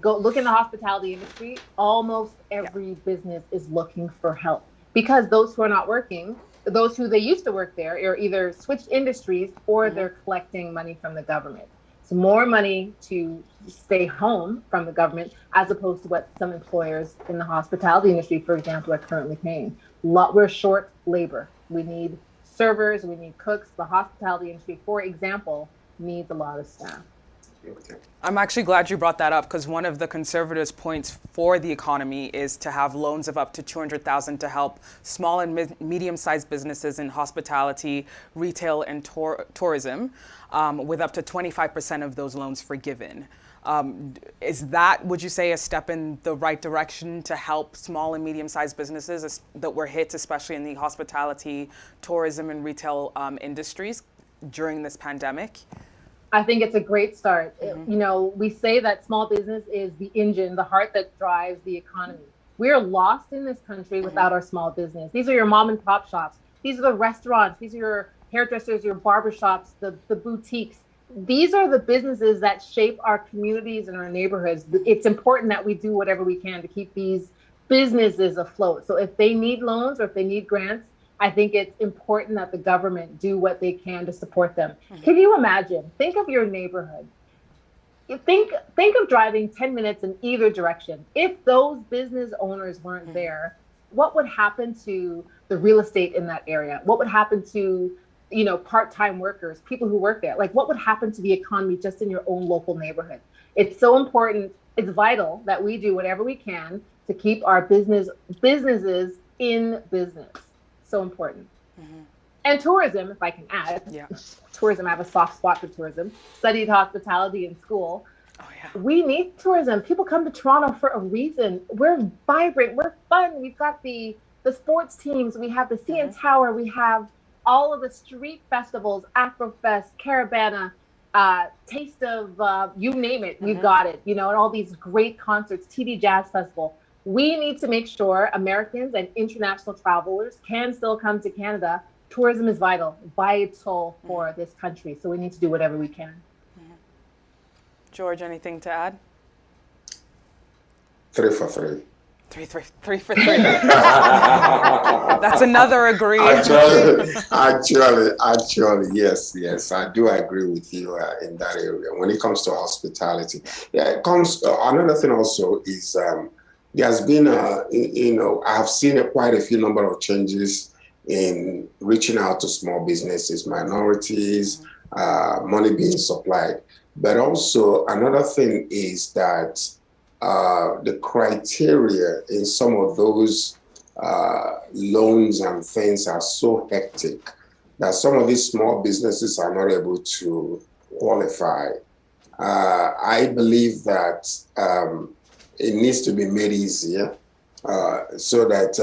go look in the hospitality industry, almost every business is looking for help because those who are not working, those who they used to work there are either switched industries or they're collecting money from the government. So more money to stay home from the government as opposed to what some employers in the hospitality industry, for example, are currently paying. We're short labor. We need servers, we need cooks. The hospitality industry, for example, needs a lot of staff. I'm actually glad you brought that up because one of the Conservatives' points for the economy is to have loans of up to $200,000 to help small and medium-sized businesses in hospitality, retail, and tourism, with up to 25% of those loans forgiven. Is that, would you say, a step in the right direction to help small and medium-sized businesses that were hit, especially in the hospitality, tourism, and retail industries during this pandemic? I think it's a great start. We say that small business is the engine, the heart that drives the economy. We are lost in this country without our small business. These are your mom and pop shops. These are the restaurants. These are your hairdressers, your barbershops, the boutiques. These are the businesses that shape our communities and our neighborhoods. It's important that we do whatever we can to keep these businesses afloat. So if they need loans or if they need grants, I think it's important that the government do what they can to support them. Can you imagine? Think of your neighborhood. Think of driving 10 minutes in either direction. If those business owners weren't there, what would happen to the real estate in that area? What would happen to, part-time workers, people who work there? Like, what would happen to the economy just in your own local neighborhood? It's so important. It's vital that we do whatever we can to keep our businesses in business. So important. And tourism, if I can add. Yeah. Tourism, I have a soft spot for tourism. Studied hospitality in school. Oh, yeah. We need tourism. People come to Toronto for a reason. We're vibrant. We're fun. We've got the sports teams. We have the CN Tower. We have all of the street festivals, Afrofest, Caravana, Taste of, you name it. We've got it, and all these great concerts, TD Jazz Festival. We need to make sure Americans and international travelers can still come to Canada. Tourism is vital for this country. So we need to do whatever we can. George, anything to add? 3 for 3. 3 for 3. That's another agree. Actually, yes, I do agree with you in that area. When it comes to hospitality, another thing also is there's been I've seen quite a few number of changes in reaching out to small businesses, minorities, money being supplied. But also another thing is that the criteria in some of those loans and things are so hectic that some of these small businesses are not able to qualify. I believe that it needs to be made easier so that,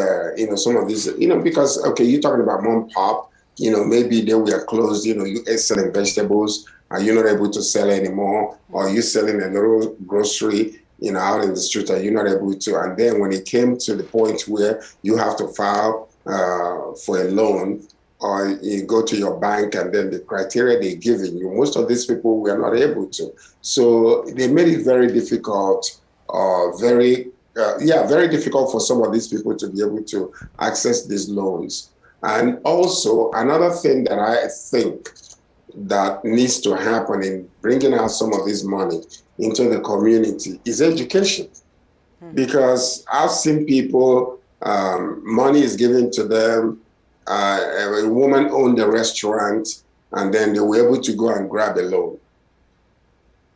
some of these, because, okay, you're talking about mom and pop, maybe they were closed, you're selling vegetables, are you not able to sell anymore? Or you selling a little grocery, out in the street, are you not able to? And then when it came to the point where you have to file for a loan, or you go to your bank and then the criteria they're giving you, most of these people were not able to. So they made it very difficult, very difficult for some of these people to be able to access these loans. And also another thing that I think that needs to happen in bringing out some of this money into the community is education. Because I've seen people, money is given to them, a woman owned a restaurant, and then they were able to go and grab a loan.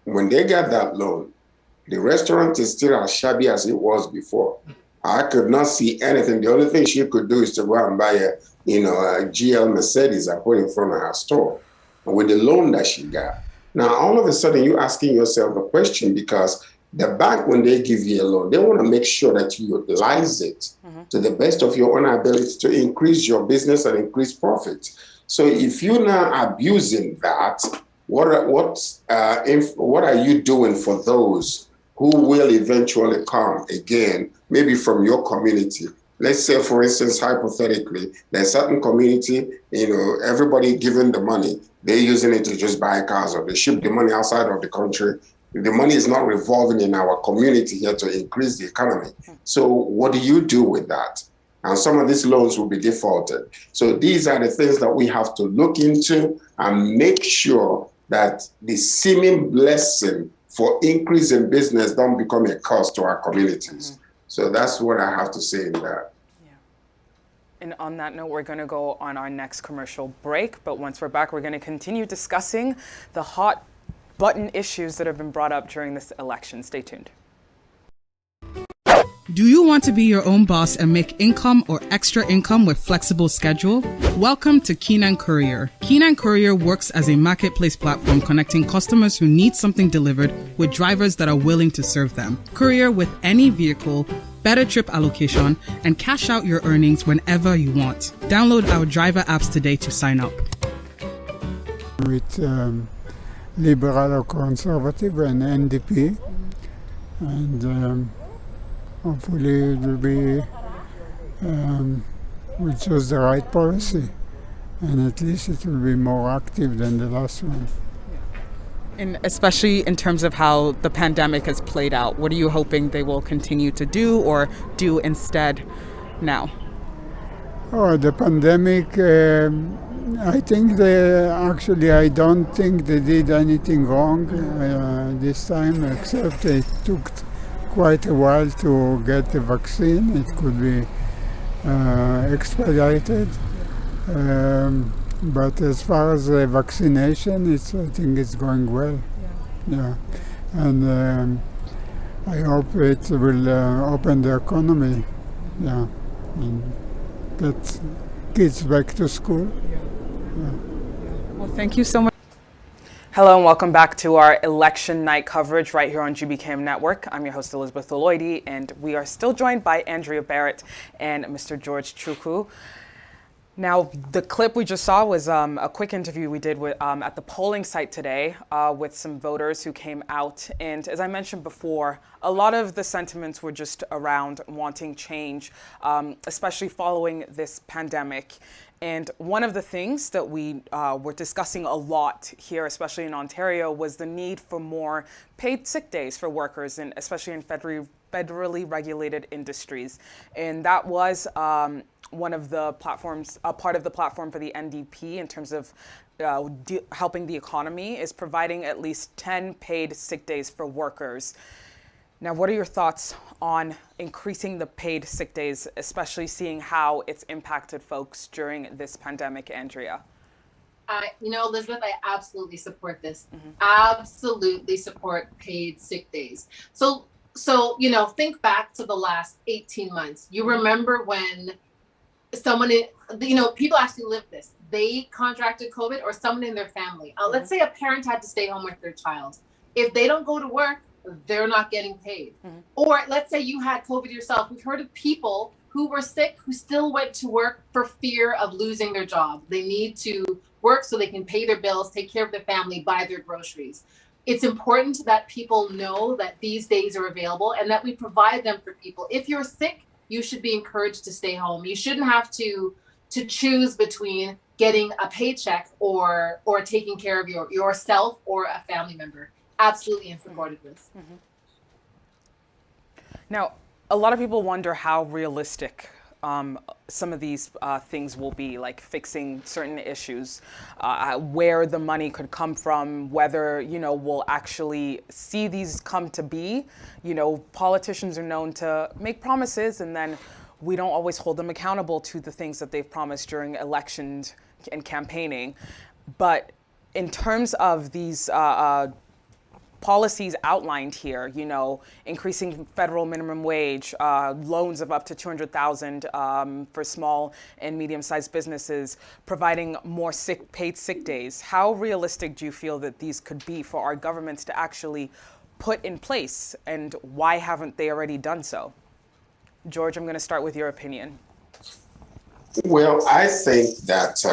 When they got that loan, the restaurant is still as shabby as it was before. I could not see anything. The only thing she could do is to go and buy a GL Mercedes and put in front of her store with the loan that she got. Now, all of a sudden, you're asking yourself a question, because the bank, when they give you a loan, they want to make sure that you utilize it to the best of your own ability to increase your business and increase profit. So if you're now abusing that, what are you doing for those who will eventually come again, maybe from your community? Let's say, for instance, hypothetically, there's a certain community, everybody giving the money, they're using it to just buy cars, or they ship the money outside of the country. The money is not revolving in our community here to increase the economy. So what do you do with that? And some of these loans will be defaulted. So these are the things that we have to look into and make sure that the seeming blessing for increase in business don't become a cost to our communities. So that's what I have to say in that. And on that note, we're going to go on our next commercial break. But once we're back, we're going to continue discussing the hot button issues that have been brought up during this election. Stay tuned. Do you want to be your own boss and make income or extra income with flexible schedule? Welcome to Keenan Courier. Keenan Courier works as a marketplace platform connecting customers who need something delivered with drivers that are willing to serve them. Courier with any vehicle, better trip allocation, and cash out your earnings whenever you want. Download our driver apps today to sign up. With Liberal or Conservative and NDP, and hopefully it will be we chose the right policy, and at least it will be more active than the last one. And especially in terms of how the pandemic has played out, what are you hoping they will continue to do or do instead now? Oh, the pandemic, I think I don't think they did anything wrong this time, except it took quite a while to get the vaccine. It could be expedited. But as far as vaccination, I think it's going well. Yeah. And I hope it will open the economy. Yeah. And get kids back to school. Well, thank you so much. Hello and welcome back to our election night coverage right here on GBCAM Network. I'm your host Elizabeth Oloidi, and we are still joined by Andrea Barrett and Mr. George Chukwu. Now, the clip we just saw was a quick interview we did with, at the polling site today with some voters who came out. And as I mentioned before, a lot of the sentiments were just around wanting change, especially following this pandemic. And one of the things that we were discussing a lot here, especially in Ontario, was the need for more paid sick days for workers, and especially in federally regulated industries. And that was one of the platforms, a part of the platform for the NDP in terms of helping the economy, is providing at least 10 paid sick days for workers. Now, what are your thoughts on increasing the paid sick days, especially seeing how it's impacted folks during this pandemic, Andrea? Elizabeth, I absolutely support this. Absolutely support paid sick days. So, think back to the last 18 months. You remember when people actually lived this. They contracted COVID, or someone in their family. Let's say a parent had to stay home with their child. If they don't go to work, they're not getting paid. Or let's say you had COVID yourself. We've heard of people who were sick who still went to work for fear of losing their job. They need to work so they can pay their bills, take care of their family, buy their groceries. It's important that people know that these days are available and that we provide them for people. If you're sick, you should be encouraged to stay home. You shouldn't have to choose between getting a paycheck or taking care of yourself or a family member. Absolutely in support of this. Now, a lot of people wonder how realistic some of these things will be, like fixing certain issues, where the money could come from, whether, we'll actually see these come to be. Politicians are known to make promises, and then we don't always hold them accountable to the things that they've promised during elections and campaigning. But in terms of these policies outlined here, increasing federal minimum wage, loans of up to $200,000 for small and medium-sized businesses, providing more paid sick days. How realistic do you feel that these could be for our governments to actually put in place, and why haven't they already done so? George, I'm going to start with your opinion. Well, I think that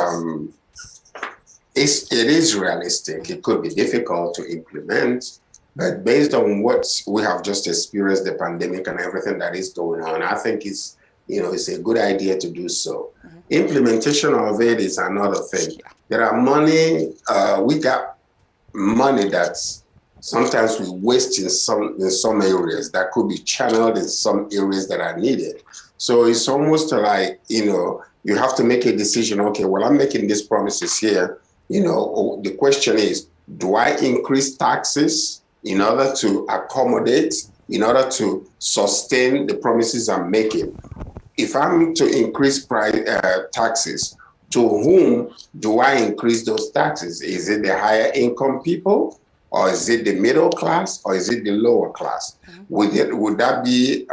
it is realistic. It could be difficult to implement, but based on what we have just experienced, the pandemic and everything that is going on, I think it's a good idea to do so. Implementation of it is another thing. There are we got money that's sometimes we waste in some areas that could be channeled in some areas that are needed. So it's almost like, you have to make a decision. Okay, well, I'm making these promises here. The question is, do I increase taxes in order to accommodate, in order to sustain the promises I'm making? If I'm to increase taxes, to whom do I increase those taxes? Is it the higher income people? Or is it the middle class, or is it the lower class? Would that be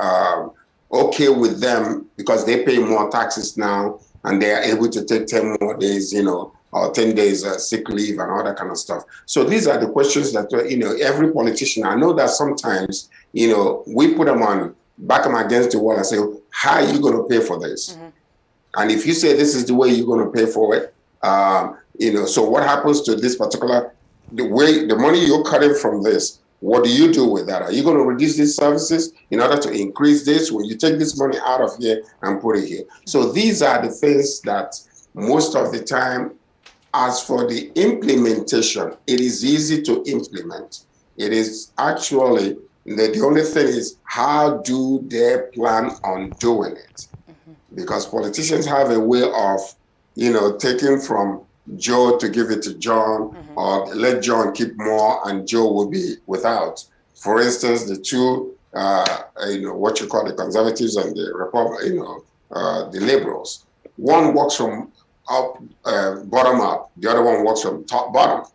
okay with them because they pay more taxes now and they are able to take 10 more days, or 10 days sick leave and all that kind of stuff? So these are the questions that, every politician, I know that sometimes, we put them back them against the wall and say, how are you going to pay for this? And if you say this is the way you're going to pay for it, so what happens to this particular, the money you're cutting from this, What do you do with that? Are you going to reduce these services in order to increase this? Will you take this money out of here and put it here? So these are the things that most of the time, as for the implementation, it is easy to implement. It is actually, the only thing is, how do they plan on doing it? Because politicians have a way of, taking from Joe to give it to John, or let John keep more and Joe will be without. For instance, the two, what you call the conservatives and the the liberals. One works from bottom up, the other one works from top bottom.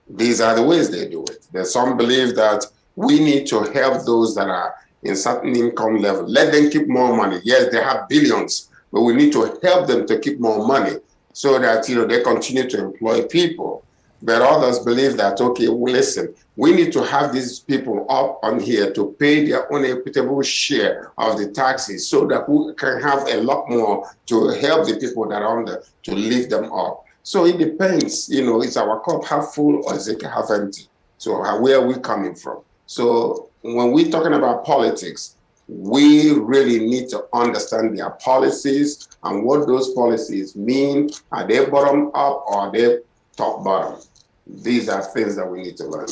These are the ways they do it. There's some believe that we need to help those that are in certain income level. Let them keep more money. Yes, they have billions, but we need to help them to keep more money so that they continue to employ people. But others believe that, okay, well, listen, we need to have these people up on here to pay their own equitable share of the taxes so that we can have a lot more to help the people that are under, to lift them up. So it depends, is our cup half full or is it half empty? So where are we coming from? So when we're talking about politics, we really need to understand their policies and what those policies mean. Are they bottom up or are they top bottom? These are things that we need to learn.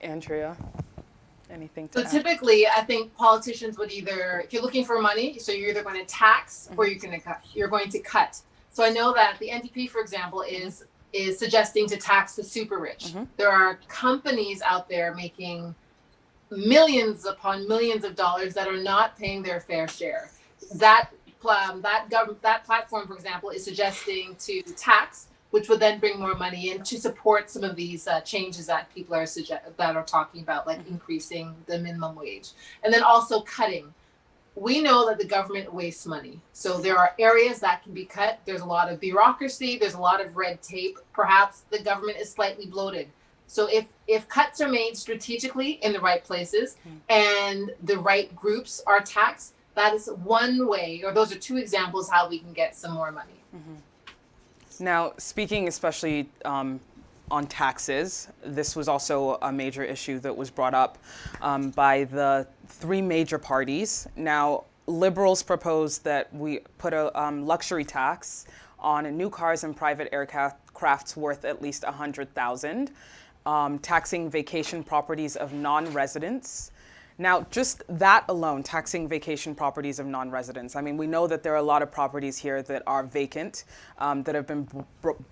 Andrea, anything to So add? typically, I think politicians would either, if you're looking for money, so you're either going to tax or you're going to cut. So I know that the NDP, for example, is suggesting to tax the super rich. There are companies out there making millions upon millions of dollars that are not paying their fair share. That platform, for example, is suggesting to tax, which would then bring more money in to support some of these changes that people are talking about, like increasing the minimum wage, and then also cutting. We know that the government wastes money, so there are areas that can be cut. There's a lot of bureaucracy. There's a lot of red tape. Perhaps the government is slightly bloated. So if cuts are made strategically in the right places and the right groups are taxed, that is one way, or those are two examples how we can get some more money. Now, speaking especially on taxes, this was also a major issue that was brought up by the three major parties. Now, Liberals proposed that we put a luxury tax on new cars and private aircrafts worth at least $100,000, taxing vacation properties of non-residents. Now, just that alone, taxing vacation properties of non-residents. I mean, we know that there are a lot of properties here that are vacant, that have been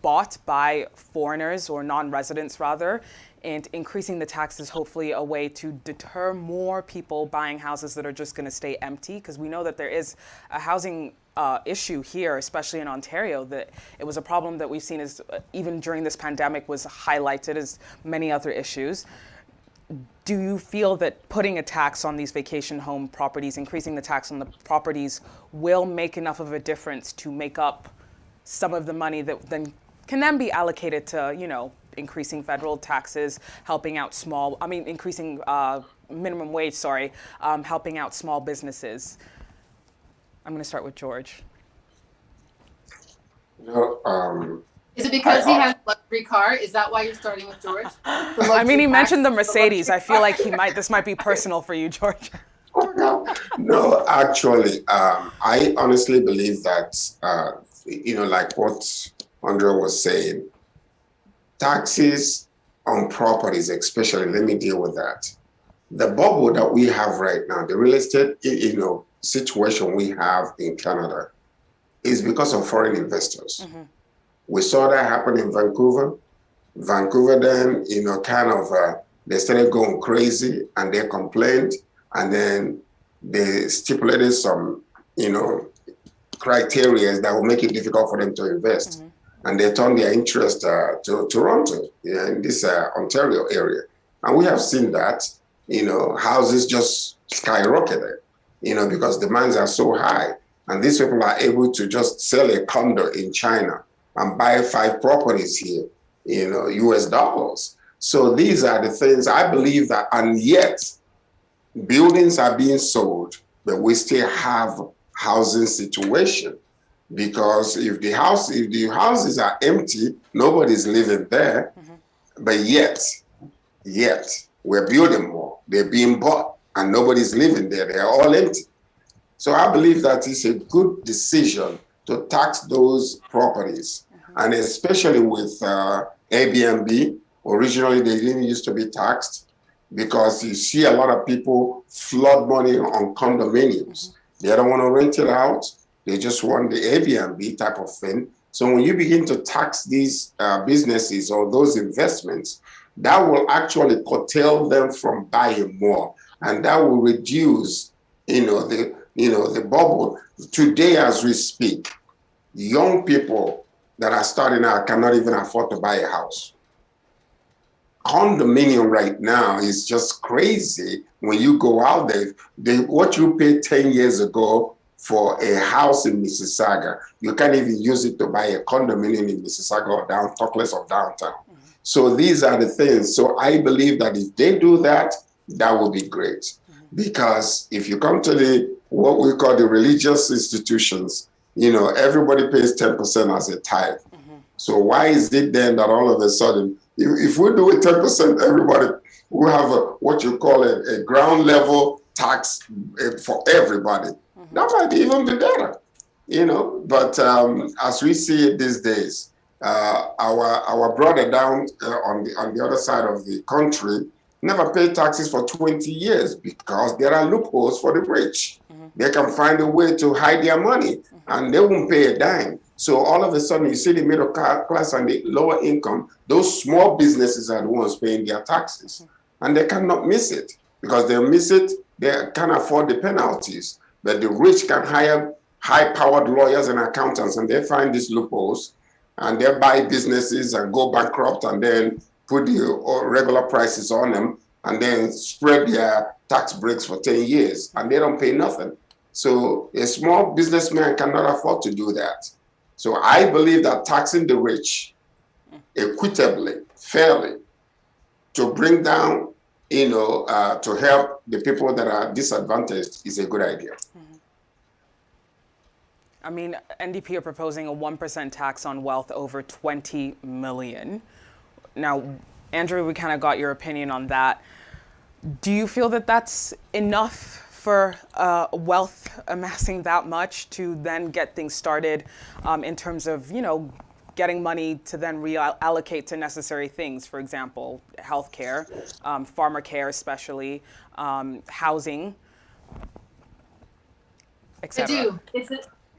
bought by foreigners or non-residents rather, and increasing the tax is hopefully a way to deter more people buying houses that are just going to stay empty, because we know that there is a housing issue here, especially in Ontario, that it was a problem that we've seen as even during this pandemic was highlighted as many other issues. Do you feel that putting a tax on these vacation home properties, increasing the tax on the properties, will make enough of a difference to make up some of the money that then can then be allocated to, increasing federal taxes, helping out increasing minimum wage, helping out small businesses? I'm going to start with George. Is it because he has a luxury car? Is that why you're starting with George? He mentioned the Mercedes. I feel like this might be personal for you, George. No, actually, I honestly believe that, like what Andrea was saying, taxes on properties, especially, let me deal with that. The bubble that we have right now, the real estate, situation we have in Canada is because of foreign investors. We saw that happen in Vancouver. Vancouver then, they started going crazy and they complained, and then they stipulated some, criteria that will make it difficult for them to invest. And they turned their interest to Toronto, in this Ontario area. And we have seen that, houses just skyrocketed, because demands are so high. And these people are able to just sell a condo in China and buy 5 properties here, US dollars. So these are the things I believe that, and yet buildings are being sold, but we still have housing situation. Because if the houses are empty, nobody's living there, but yet Yet we're building more. They're being bought and nobody's living there. They're all empty. So I believe that it's a good decision to tax those properties. And especially with Airbnb, originally they didn't used to be taxed because you see a lot of people flood money on condominiums. They don't want to rent it out. They just want the Airbnb type of thing. So when you begin to tax these businesses or those investments, that will actually curtail them from buying more, and that will reduce, the bubble. Today, as we speak, young people that are starting out cannot even afford to buy a house. Condominium right now is just crazy. When you go out there, what you paid 10 years ago for a house in Mississauga, you can't even use it to buy a condominium in Mississauga or talk less of downtown. So these are the things. So I believe that if they do that, that will be great. Because if you come to what we call the religious institutions, everybody pays 10% as a tithe. So why is it then that all of a sudden, if we do it 10%, everybody will have what you call a ground level tax for everybody? That might even be better, But as we see it these days, our brother down on the other side of the country never paid taxes for 20 years because there are loopholes for the rich. They can find a way to hide their money and they won't pay a dime. So all of a sudden you see the middle class and the lower income, those small businesses are the ones paying their taxes. And they cannot miss it because they miss it, they can't afford the penalties. But the rich can hire high-powered lawyers and accountants and they find these loopholes and they buy businesses and go bankrupt and then put the regular prices on them and then spread their tax breaks for 10 years and they don't pay nothing. So a small businessman cannot afford to do that. So I believe that taxing the rich equitably, fairly, to bring down, to help the people that are disadvantaged is a good idea. I mean, NDP are proposing a 1% tax on wealth over 20 million. Now, Andrew, we kind of got your opinion on that. Do you feel that that's enough for wealth amassing that much to then get things started in terms of, getting money to then reallocate to necessary things? For example, healthcare, farmer care especially, housing, etc.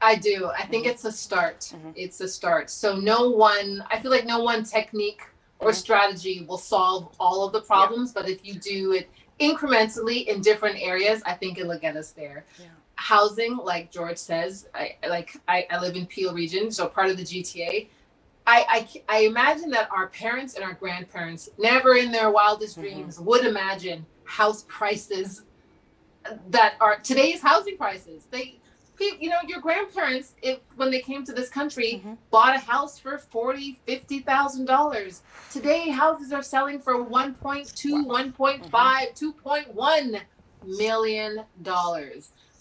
I do. I think it's a start. It's a start. So I feel like no one technique or strategy will solve all of the problems, but if you do it incrementally in different areas, I think it'll get us there. Housing, like George says, I live in Peel region, so part of the GTA. I imagine that our parents and our grandparents never in their wildest dreams would imagine house prices that are today's housing prices. Your grandparents, when they came to this country, bought a house for $40,000, $50,000. Today, houses are selling for $1.2, $1.5, $2.1 million.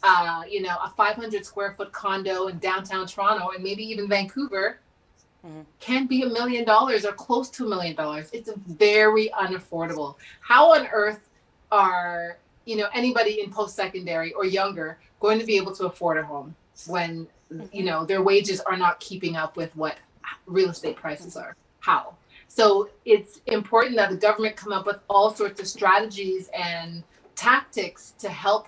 A 500 square foot condo in downtown Toronto and maybe even Vancouver can be $1 million or close to $1 million. It's very unaffordable. How on earth are anybody in post-secondary or younger going to be able to afford a home when their wages are not keeping up with what real estate prices are? How? So it's important that the government come up with all sorts of strategies and tactics to help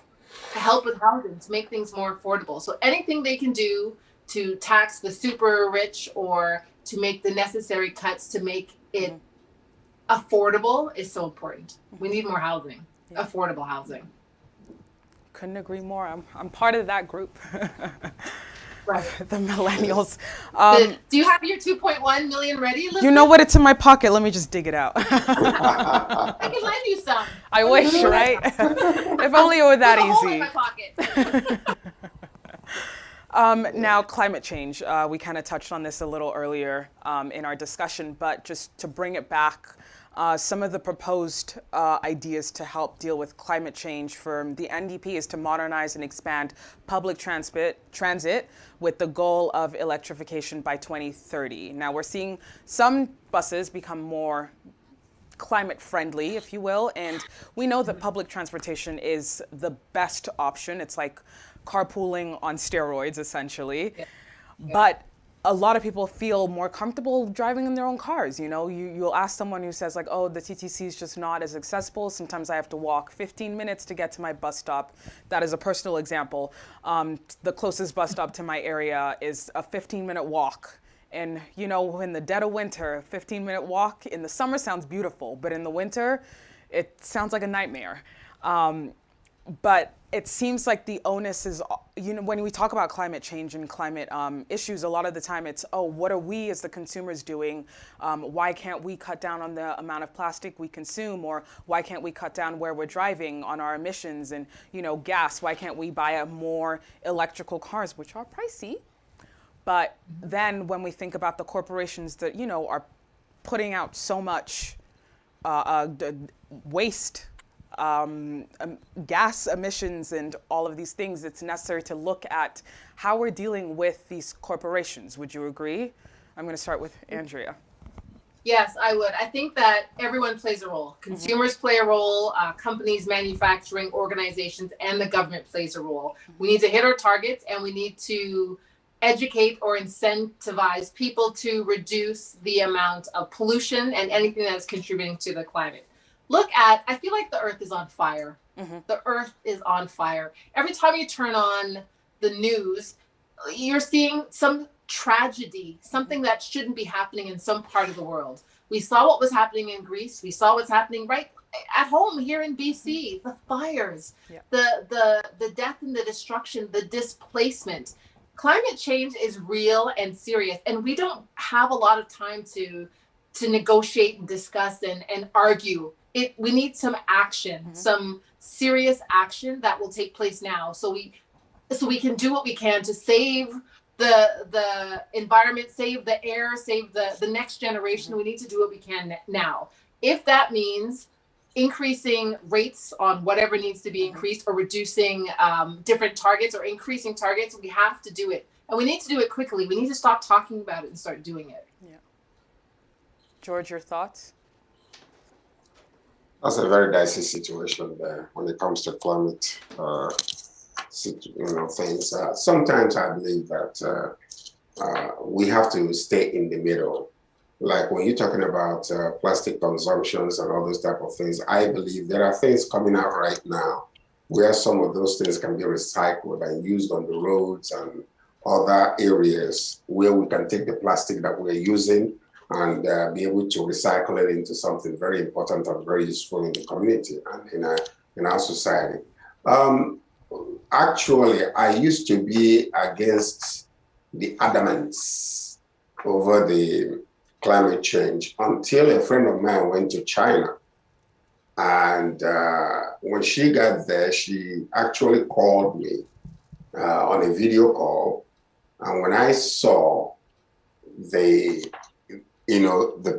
with housing, to make things more affordable. So anything they can do to tax the super rich or to make the necessary cuts to make it affordable is so important. We need more housing, affordable housing. Couldn't agree more. I'm part of that group. Right. The millennials. Do you have your 2.1 million ready, Elizabeth? You know what? It's in my pocket. Let me just dig it out. I can lend you some. I wish, right? If only it were that There's a hole easy. in my pocket. Now, climate change. We kind of touched on this a little earlier in our discussion, but just to bring it back, some of the proposed ideas to help deal with climate change from the NDP is to modernize and expand public transit with the goal of electrification by 2030. Now, we're seeing some buses become more climate friendly, if you will. And we know that public transportation is the best option. It's like carpooling on steroids, essentially. But a lot of people feel more comfortable driving in their own cars. You know, you'll ask someone who says like, oh, the TTC is just not as accessible. Sometimes I have to walk 15 minutes to get to my bus stop. That is a personal example. The closest bus stop to my area is a 15-minute walk. And, you know, in the dead of winter, a 15-minute walk in the summer sounds beautiful, but in the winter, it sounds like a nightmare. But it seems like the onus is, you know, when we talk about climate change and climate issues, a lot of the time it's, oh, what are we as the consumers doing? Why can't we cut down on the amount of plastic we consume? Or why can't we cut down where we're driving on our emissions and, you know, gas? Why can't we buy more electrical cars, which are pricey? But then when we think about the corporations that, you know, are putting out so much waste, gas emissions and all of these things, it's necessary to look at how we're dealing with these corporations. Would you agree? I'm going to start with Andrea. Yes, I would. I think that everyone plays a role. Consumers play a role, companies, manufacturing organizations, and the government plays a role. We need to hit our targets, and we need to educate or incentivize people to reduce the amount of pollution and anything that's contributing to the climate. I feel like the earth is on fire. The earth is on fire. Every time you turn on the news, you're seeing some tragedy, something that shouldn't be happening in some part of the world. We saw what was happening in Greece. We saw what's happening right at home here in BC, the fires, the death and the destruction, the displacement. Climate change is real and serious, and we don't have a lot of time to negotiate and discuss and argue. We need some action, some serious action that will take place now, so we can do what we can to save the environment, save the air, save the next generation. We need to do what we can now. If that means increasing rates on whatever needs to be increased, or reducing different targets, or increasing targets, we have to do it. And we need to do it quickly. We need to stop talking about it and start doing it. Yeah. George, your thoughts? That's a very dicey situation there when it comes to climate, things. Sometimes I believe that we have to stay in the middle. Like when you're talking about plastic consumptions and all those type of things, I believe there are things coming out right now where some of those things can be recycled and used on the roads and other areas where we can take the plastic that we're using and be able to recycle it into something very important and very useful in the community and in our society. Actually, I used to be against the adamants over the climate change until a friend of mine went to China. And when she got there, she actually called me on a video call. And when I saw the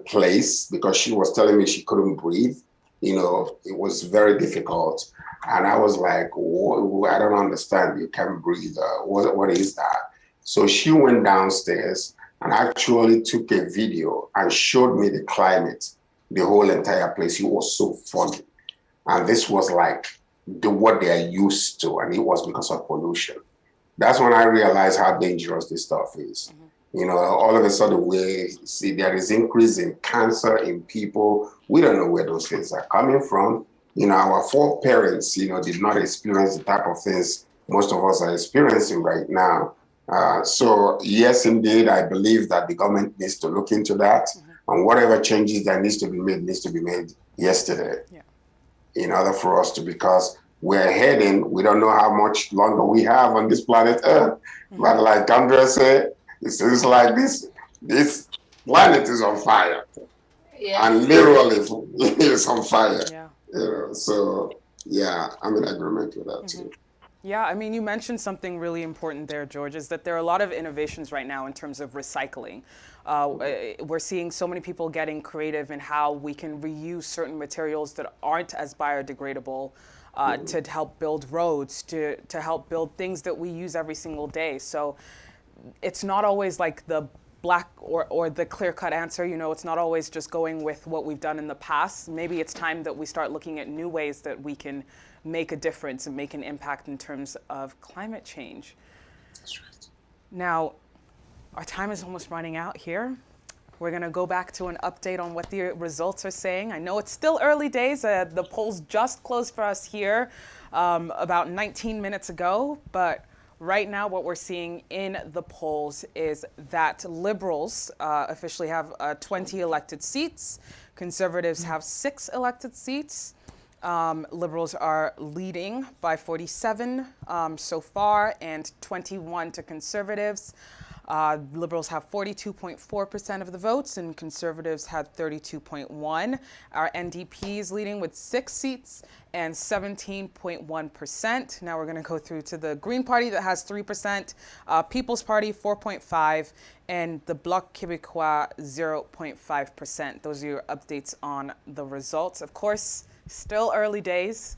place, because she was telling me she couldn't breathe, it was very difficult. And I was like, I don't understand. You can't breathe. What is that? So she went downstairs and actually took a video and showed me the climate, the whole entire place. It was so funny. And this was like what they are used to, and it was because of pollution. That's when I realized how dangerous this stuff is. All of a sudden we see there is increase in cancer in people. We don't know where those things are coming from. Our foreparents, did not experience the type of things most of us are experiencing right now. So yes, indeed, I believe that the government needs to look into that, and whatever changes that needs to be made yesterday, in order for us to, because we're heading, we don't know how much longer we have on this planet Earth. But like Andrea said, it seems like this planet is on fire, and literally it's on fire. So yeah, I'm in agreement with that too. Yeah, I mean, you mentioned something really important there, George, is that there are a lot of innovations right now in terms of recycling. We're seeing so many people getting creative in how we can reuse certain materials that aren't as biodegradable to help build roads, to help build things that we use every single day. So it's not always like the black or the clear-cut answer. You know, it's not always just going with what we've done in the past. Maybe it's time that we start looking at new ways that we can make a difference and make an impact in terms of climate change. That's right. Now, our time is almost running out here. We're going to go back to an update on what the results are saying. I know it's still early days. The polls just closed for us here about 19 minutes ago, but right now what we're seeing in the polls is that Liberals officially have 20 elected seats. Conservatives have 6 elected seats. Liberals are leading by 47 so far, and 21 to Conservatives. Liberals have 42.4% of the votes, and Conservatives had 32.1%. Our NDP is leading with 6 seats and 17.1%. Now we're going to go through to the Green Party that has 3%, People's Party 4.5%, and the Bloc Québécois 0.5%. Those are your updates on the results. Of course, still early days.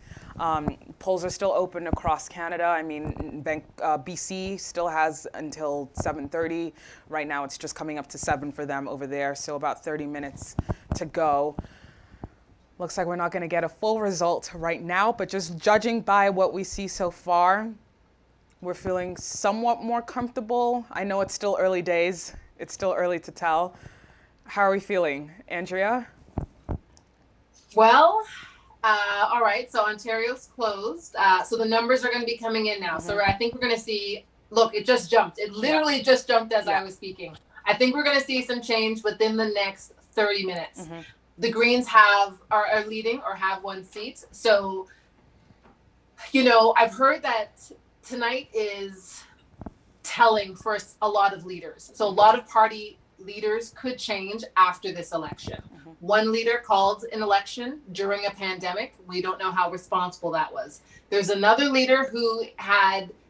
Polls are still open across Canada. I mean, BC still has until 7:30. Right now, it's just coming up to 7 for them over there, so about 30 minutes to go. Looks like we're not going to get a full result right now, but just judging by what we see so far, we're feeling somewhat more comfortable. I know it's still early days. It's still early to tell. How are we feeling, Andrea? Well, all right, so Ontario's closed. So the numbers are going to be coming in now. So I think we're going to see, look, it just jumped. It literally just jumped as I was speaking. I think we're going to see some change within the next 30 minutes. The Greens are leading or have 1 seat. So, you know, I've heard that tonight is telling for a lot of leaders. So a lot of party leaders could change after this election. One leader called an election during a pandemic. We don't know how responsible that was. There's another leader who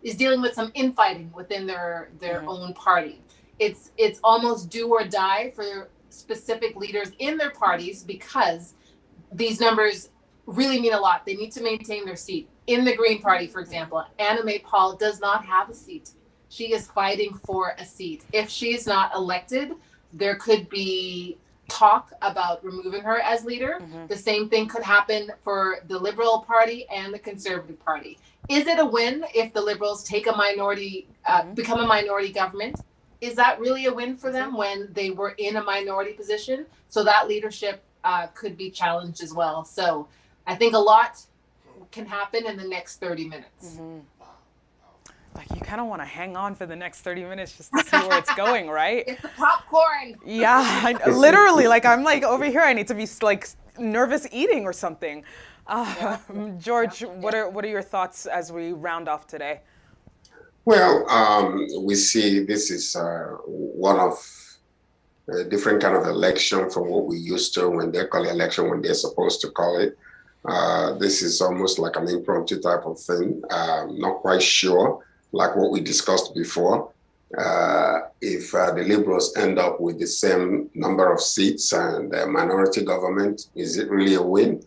is dealing with some infighting within their own party. It's almost do or die for specific leaders in their parties because these numbers really mean a lot. They need to maintain their seat. In the Green Party, for example, Anna May Paul does not have a seat. She is fighting for a seat. If she is not elected, there could be talk about removing her as leader. The same thing could happen for the Liberal Party and the Conservative Party. Is it a win if the Liberals take a minority, become a minority government? Is that really a win for them when they were in a minority position? So that leadership could be challenged as well. So I think a lot can happen in the next 30 minutes. Like, you kind of want to hang on for the next 30 minutes just to see where it's going, right? It's the popcorn. Yeah, literally. Like, I'm like over here. I need to be like nervous eating or something. George, what are your thoughts as we round off today? Well, we see this is one of a different kind of election from what we used to when they call election, when they're supposed to call it. This is almost like an impromptu type of thing. Not quite sure, like what we discussed before, if the Liberals end up with the same number of seats and the minority government, is it really a win?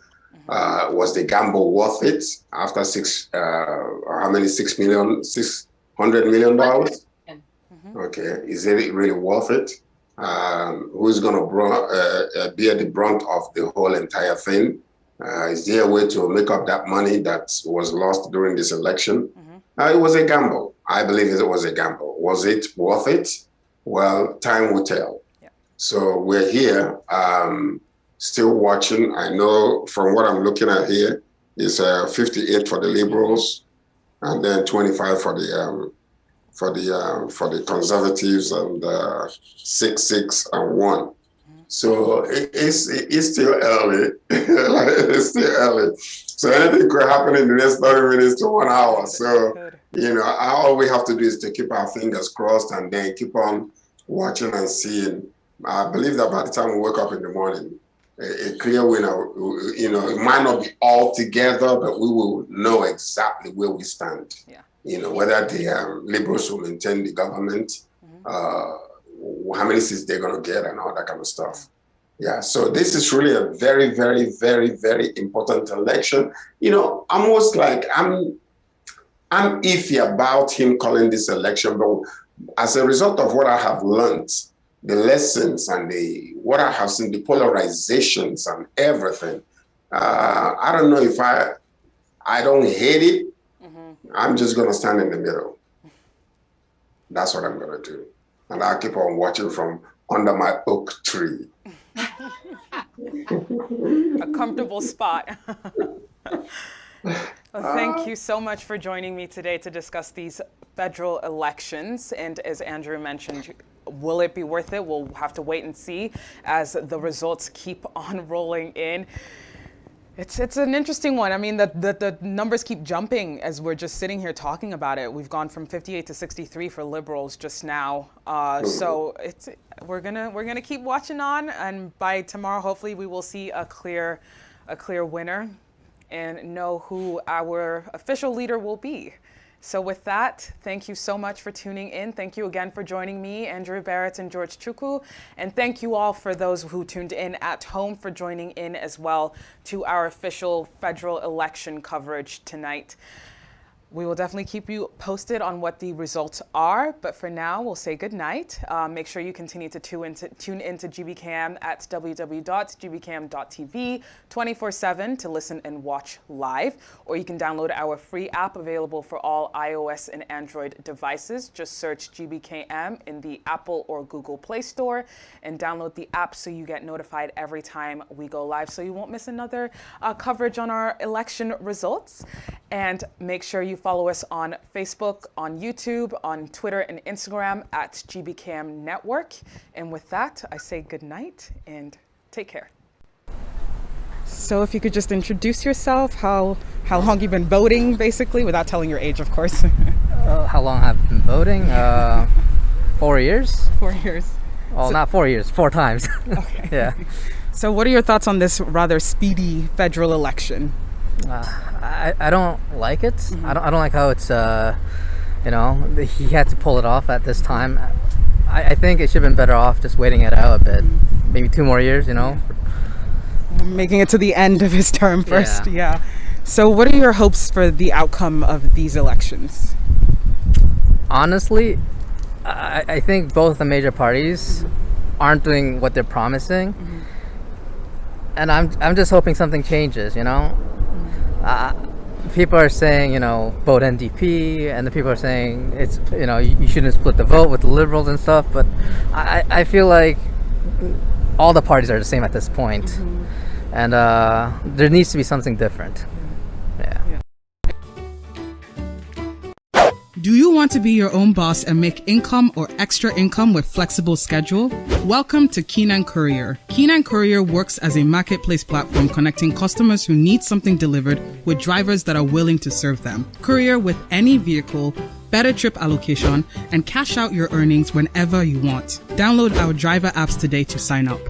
Was the gamble worth it after $600 million? Okay, is it really worth it? Who's going to bear the brunt of the whole entire thing? Is there a way to make up that money that was lost during this election? It was a gamble. I believe it was a gamble. Was it worth it? Well, time will tell. Yeah. So we're here, still watching. I know from what I'm looking at here is 58 for the Liberals, and then 25 for the Conservatives, and 6 and 1. So it's still early. It's still early. So anything could happen in the next 30 minutes to 1 hour. So, you know, all we have to do is to keep our fingers crossed and then keep on watching and seeing. I believe that by the time we wake up in the morning, a clear winner, you know, it might not be all together, but we will know exactly where we stand. Yeah. You know, whether the Liberals will maintain the government, how many seats they're going to get and all that kind of stuff. Yeah, so this is really a very, very, very, very important election. You know, almost like I'm iffy about him calling this election, but as a result of what I have learned, the lessons and the warehousing, the polarizations and everything. I don't know if I don't hate it. I'm just going to stand in the middle. That's what I'm going to do. And I'll keep on watching from under my oak tree. A comfortable spot. Well, thank you so much for joining me today to discuss these federal elections. And as Andrew mentioned, will it be worth it? We'll have to wait and see as the results keep on rolling in. It's an interesting one. I mean, the numbers keep jumping as we're just sitting here talking about it. We've gone from 58 to 63 for liberals just now. So we're gonna keep watching on, and by tomorrow, hopefully, we will see a clear winner and know who our official leader will be. So with that, thank you so much for tuning in. Thank you again for joining me, Andrew Barrett and George Chukwu. And thank you all for those who tuned in at home for joining in as well to our official federal election coverage tonight. We will definitely keep you posted on what the results are, but for now, we'll say good night. Make sure you continue to tune into GBCam at www.gbcam.tv 24/7 to listen and watch live, or you can download our free app available for all iOS and Android devices. Just search GBKM in the Apple or Google Play Store and download the app so you get notified every time we go live, so you won't miss another coverage on our election results. And make sure you follow us on Facebook, on YouTube, on Twitter and Instagram at GBCam Network. And with that, I say good night and take care. So if you could just introduce yourself, how long you've been voting, basically, without telling your age, of course. How long I've been voting? 4 years. 4 years. Oh, not 4 years, 4 times. Okay. Yeah. So what are your thoughts on this rather speedy federal election? I don't like it. I don't like how it's he had to pull it off at this time. I think it should have been better off just waiting it out a bit, maybe 2 more years. Making it to the end of his term first. Yeah. So what are your hopes for the outcome of these elections? Honestly, I think both the major parties aren't doing what they're promising, and I'm just hoping something changes. People are saying, vote NDP, and the people are saying it's, you shouldn't split the vote with the liberals and stuff. But I feel like all the parties are the same at this point, and there needs to be something different. Yeah. Do you want to be your own boss and make income or extra income with flexible schedule? Welcome to Keenan Courier. Keenan Courier works as a marketplace platform connecting customers who need something delivered with drivers that are willing to serve them. Courier with any vehicle, better trip allocation, and cash out your earnings whenever you want. Download our driver apps today to sign up.